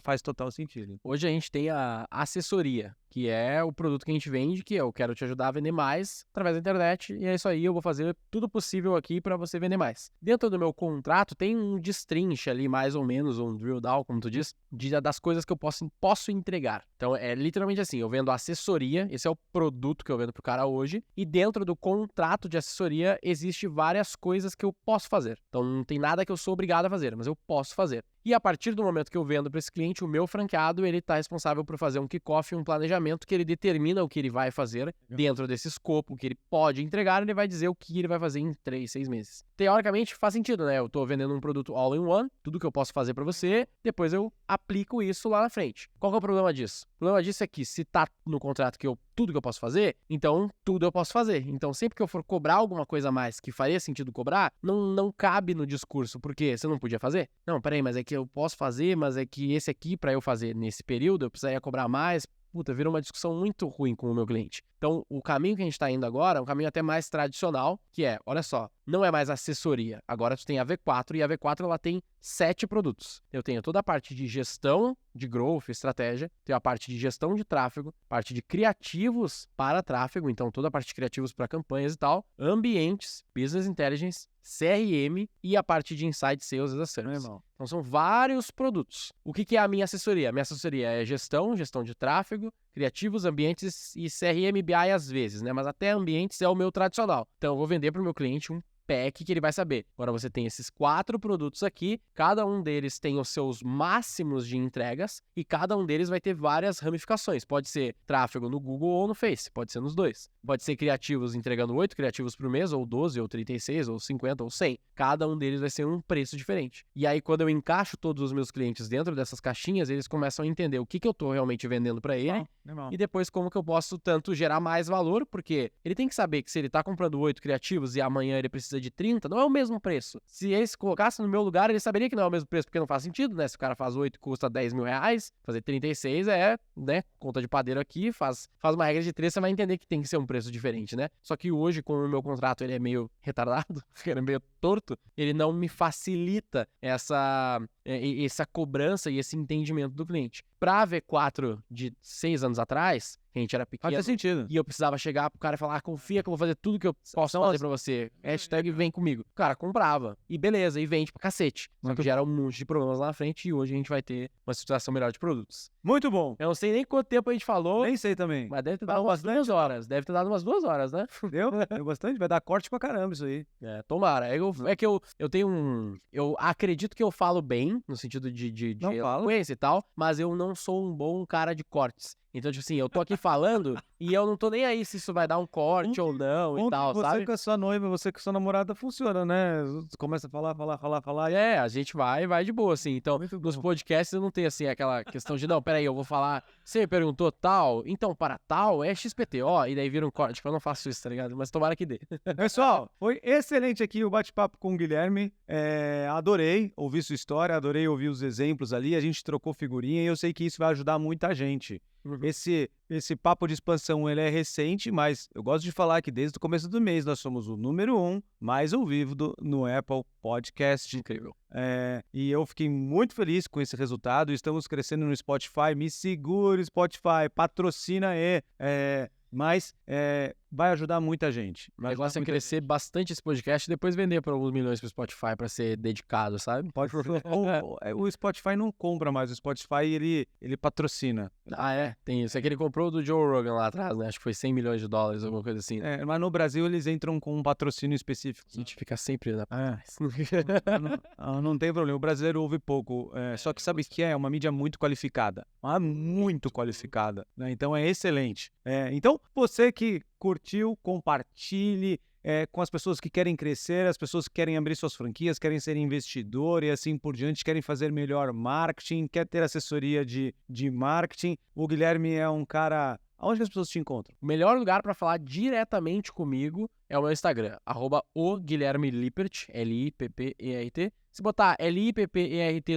faz total sentido. Hoje a gente tem a assessoria, que é o produto que a gente vende, que eu quero te ajudar a vender mais através da internet, e é isso aí, eu vou fazer tudo possível aqui para você vender mais. Dentro do meu contrato tem um destrinche ali, mais ou menos, um drill down, como tu diz, das coisas que eu posso entregar. Então é literalmente assim, eu vendo assessoria, esse é o produto que eu vendo pro cara hoje, e dentro do contrato de assessoria existe várias coisas que eu posso fazer. Então não tem nada que eu sou obrigado a fazer, mas eu posso fazer. E a partir do momento que eu vendo para esse cliente, o meu franqueado, ele está responsável por fazer um kickoff, um planejamento que ele determina o que ele vai fazer dentro desse escopo, o que ele pode entregar, ele vai dizer o que ele vai fazer em 3, 6 meses. Teoricamente faz sentido, né? Eu estou vendendo um produto all-in-one, tudo que eu posso fazer para você, depois eu aplico isso lá na frente. Qual que é o problema disso? O problema disso é que se tá no contrato que tudo que eu posso fazer, então tudo eu posso fazer. Então sempre que eu for cobrar alguma coisa a mais que faria sentido cobrar, não cabe no discurso, porque você não podia fazer? Não, peraí, mas é que eu posso fazer, mas é que esse aqui, para eu fazer nesse período, eu precisaria cobrar mais. Puta, vira uma discussão muito ruim com o meu cliente. Então, o caminho que a gente está indo agora é um caminho até mais tradicional, que é, olha só, não é mais assessoria. Agora tu tem a V4 e a V4 ela tem 7 produtos. Eu tenho toda a parte de gestão de growth, estratégia, tenho a parte de gestão de tráfego, parte de criativos para tráfego, então toda a parte de criativos para campanhas e tal, ambientes, business intelligence, CRM e a parte de inside sales as a service. Então são vários produtos. O que é a minha assessoria? A minha assessoria é gestão de tráfego, criativos, ambientes e CRM BI às vezes, né? Mas até ambientes é o meu tradicional. Então eu vou vender para o meu cliente um pack que ele vai saber. Agora você tem esses 4 produtos aqui, cada um deles tem os seus máximos de entregas e cada um deles vai ter várias ramificações. Pode ser tráfego no Google ou no Face, pode ser nos dois. Pode ser criativos entregando 8 criativos por mês, ou 12, ou 36, ou 50, ou 100. Cada um deles vai ser um preço diferente. E aí, quando eu encaixo todos os meus clientes dentro dessas caixinhas, eles começam a entender o que eu tô realmente vendendo para ele e depois como que eu posso tanto gerar mais valor, porque ele tem que saber que se ele tá comprando 8 criativos e amanhã ele precisa de 30, não é o mesmo preço. Se ele se colocasse no meu lugar, ele saberia que não é o mesmo preço, porque não faz sentido, né? Se o cara faz 8 e custa 10 mil reais, fazer 36 é, né, conta de padeiro aqui, faz uma regra de 3, você vai entender que tem que ser um preço diferente, né? Só que hoje, como o meu contrato ele é meio retardado, ele é meio torto, ele não me facilita essa cobrança e esse entendimento do cliente. Pra V4 de 6 anos atrás, a gente era pequeno. Faz sentido. E eu precisava chegar pro cara e falar, confia que eu vou fazer tudo que eu posso fazer pra você. Hashtag vem comigo. O cara comprava. E beleza, e vende pra cacete. Só que gera um monte de problemas lá na frente e hoje a gente vai ter uma situação melhor de produtos. Muito bom. Eu não sei nem quanto tempo a gente falou. Nem sei também. Mas deve ter dado umas 2 horas. Deve ter dado umas 2 horas, né? Deu bastante? Vai dar corte pra caramba isso aí. É, tomara. É que eu tenho um... Eu acredito que eu falo bem, no sentido de eloquência e tal, mas eu não sou um bom cara de cortes. Então, tipo assim, eu tô aqui falando e eu não tô nem aí se isso vai dar um corte ou não e tal, sabe? Você com a sua noiva, você com a sua namorada funciona, né? Você começa a falar. É, a gente vai de boa, assim. Então, nos podcasts eu não tenho, assim, aquela questão de, não, peraí, eu vou falar, você me perguntou tal, então para tal é XPTO, e daí vira um corte. Tipo, eu não faço isso, tá ligado? Mas tomara que dê. Pessoal, foi excelente aqui o bate-papo com o Guilherme. Adorei ouvir sua história, adorei ouvir os exemplos ali. A gente trocou figurinha e eu sei que isso vai ajudar muita gente. Esse papo de expansão, ele é recente, mas eu gosto de falar que desde o começo do mês nós somos o número 1 mais ouvido no Apple Podcast. Incrível. E eu fiquei muito feliz com esse resultado. Estamos crescendo no Spotify. Me segure, Spotify, patrocina aí. Mas vai ajudar muita gente. O negócio é crescer bastante esse podcast e depois vender por alguns milhões pro Spotify pra ser dedicado, sabe? Pode. O Spotify não compra mais, o Spotify ele patrocina. Ah, é? Tem isso. É que ele comprou do Joe Rogan lá atrás, né? Acho que foi $100 milhões, alguma coisa assim. Mas no Brasil eles entram com um patrocínio específico. A gente fica sempre na não tem problema, o brasileiro ouve pouco. Só que sabe que é uma mídia muito qualificada. Muito qualificada, né? Então é excelente. Então, você que curtiu, compartilhe com as pessoas que querem crescer, as pessoas que querem abrir suas franquias, querem ser investidor e assim por diante, querem fazer melhor marketing, quer ter assessoria de marketing. O Guilherme é um cara... Aonde que as pessoas te encontram? O melhor lugar para falar diretamente comigo é o meu Instagram, @o_Guilherme_Lippert, Lippert. Se botar Lippert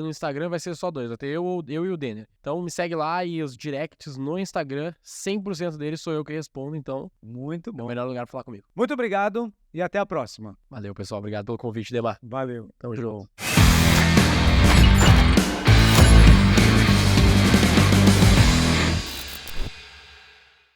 no Instagram, vai ser só 2, vai ter eu e o Denner. Então me segue lá e os directs no Instagram, 100% deles sou eu que respondo, então muito bom. É o melhor lugar para falar comigo. Muito obrigado e até a próxima. Valeu, pessoal. Obrigado pelo convite, Demar. Valeu. Tamo junto.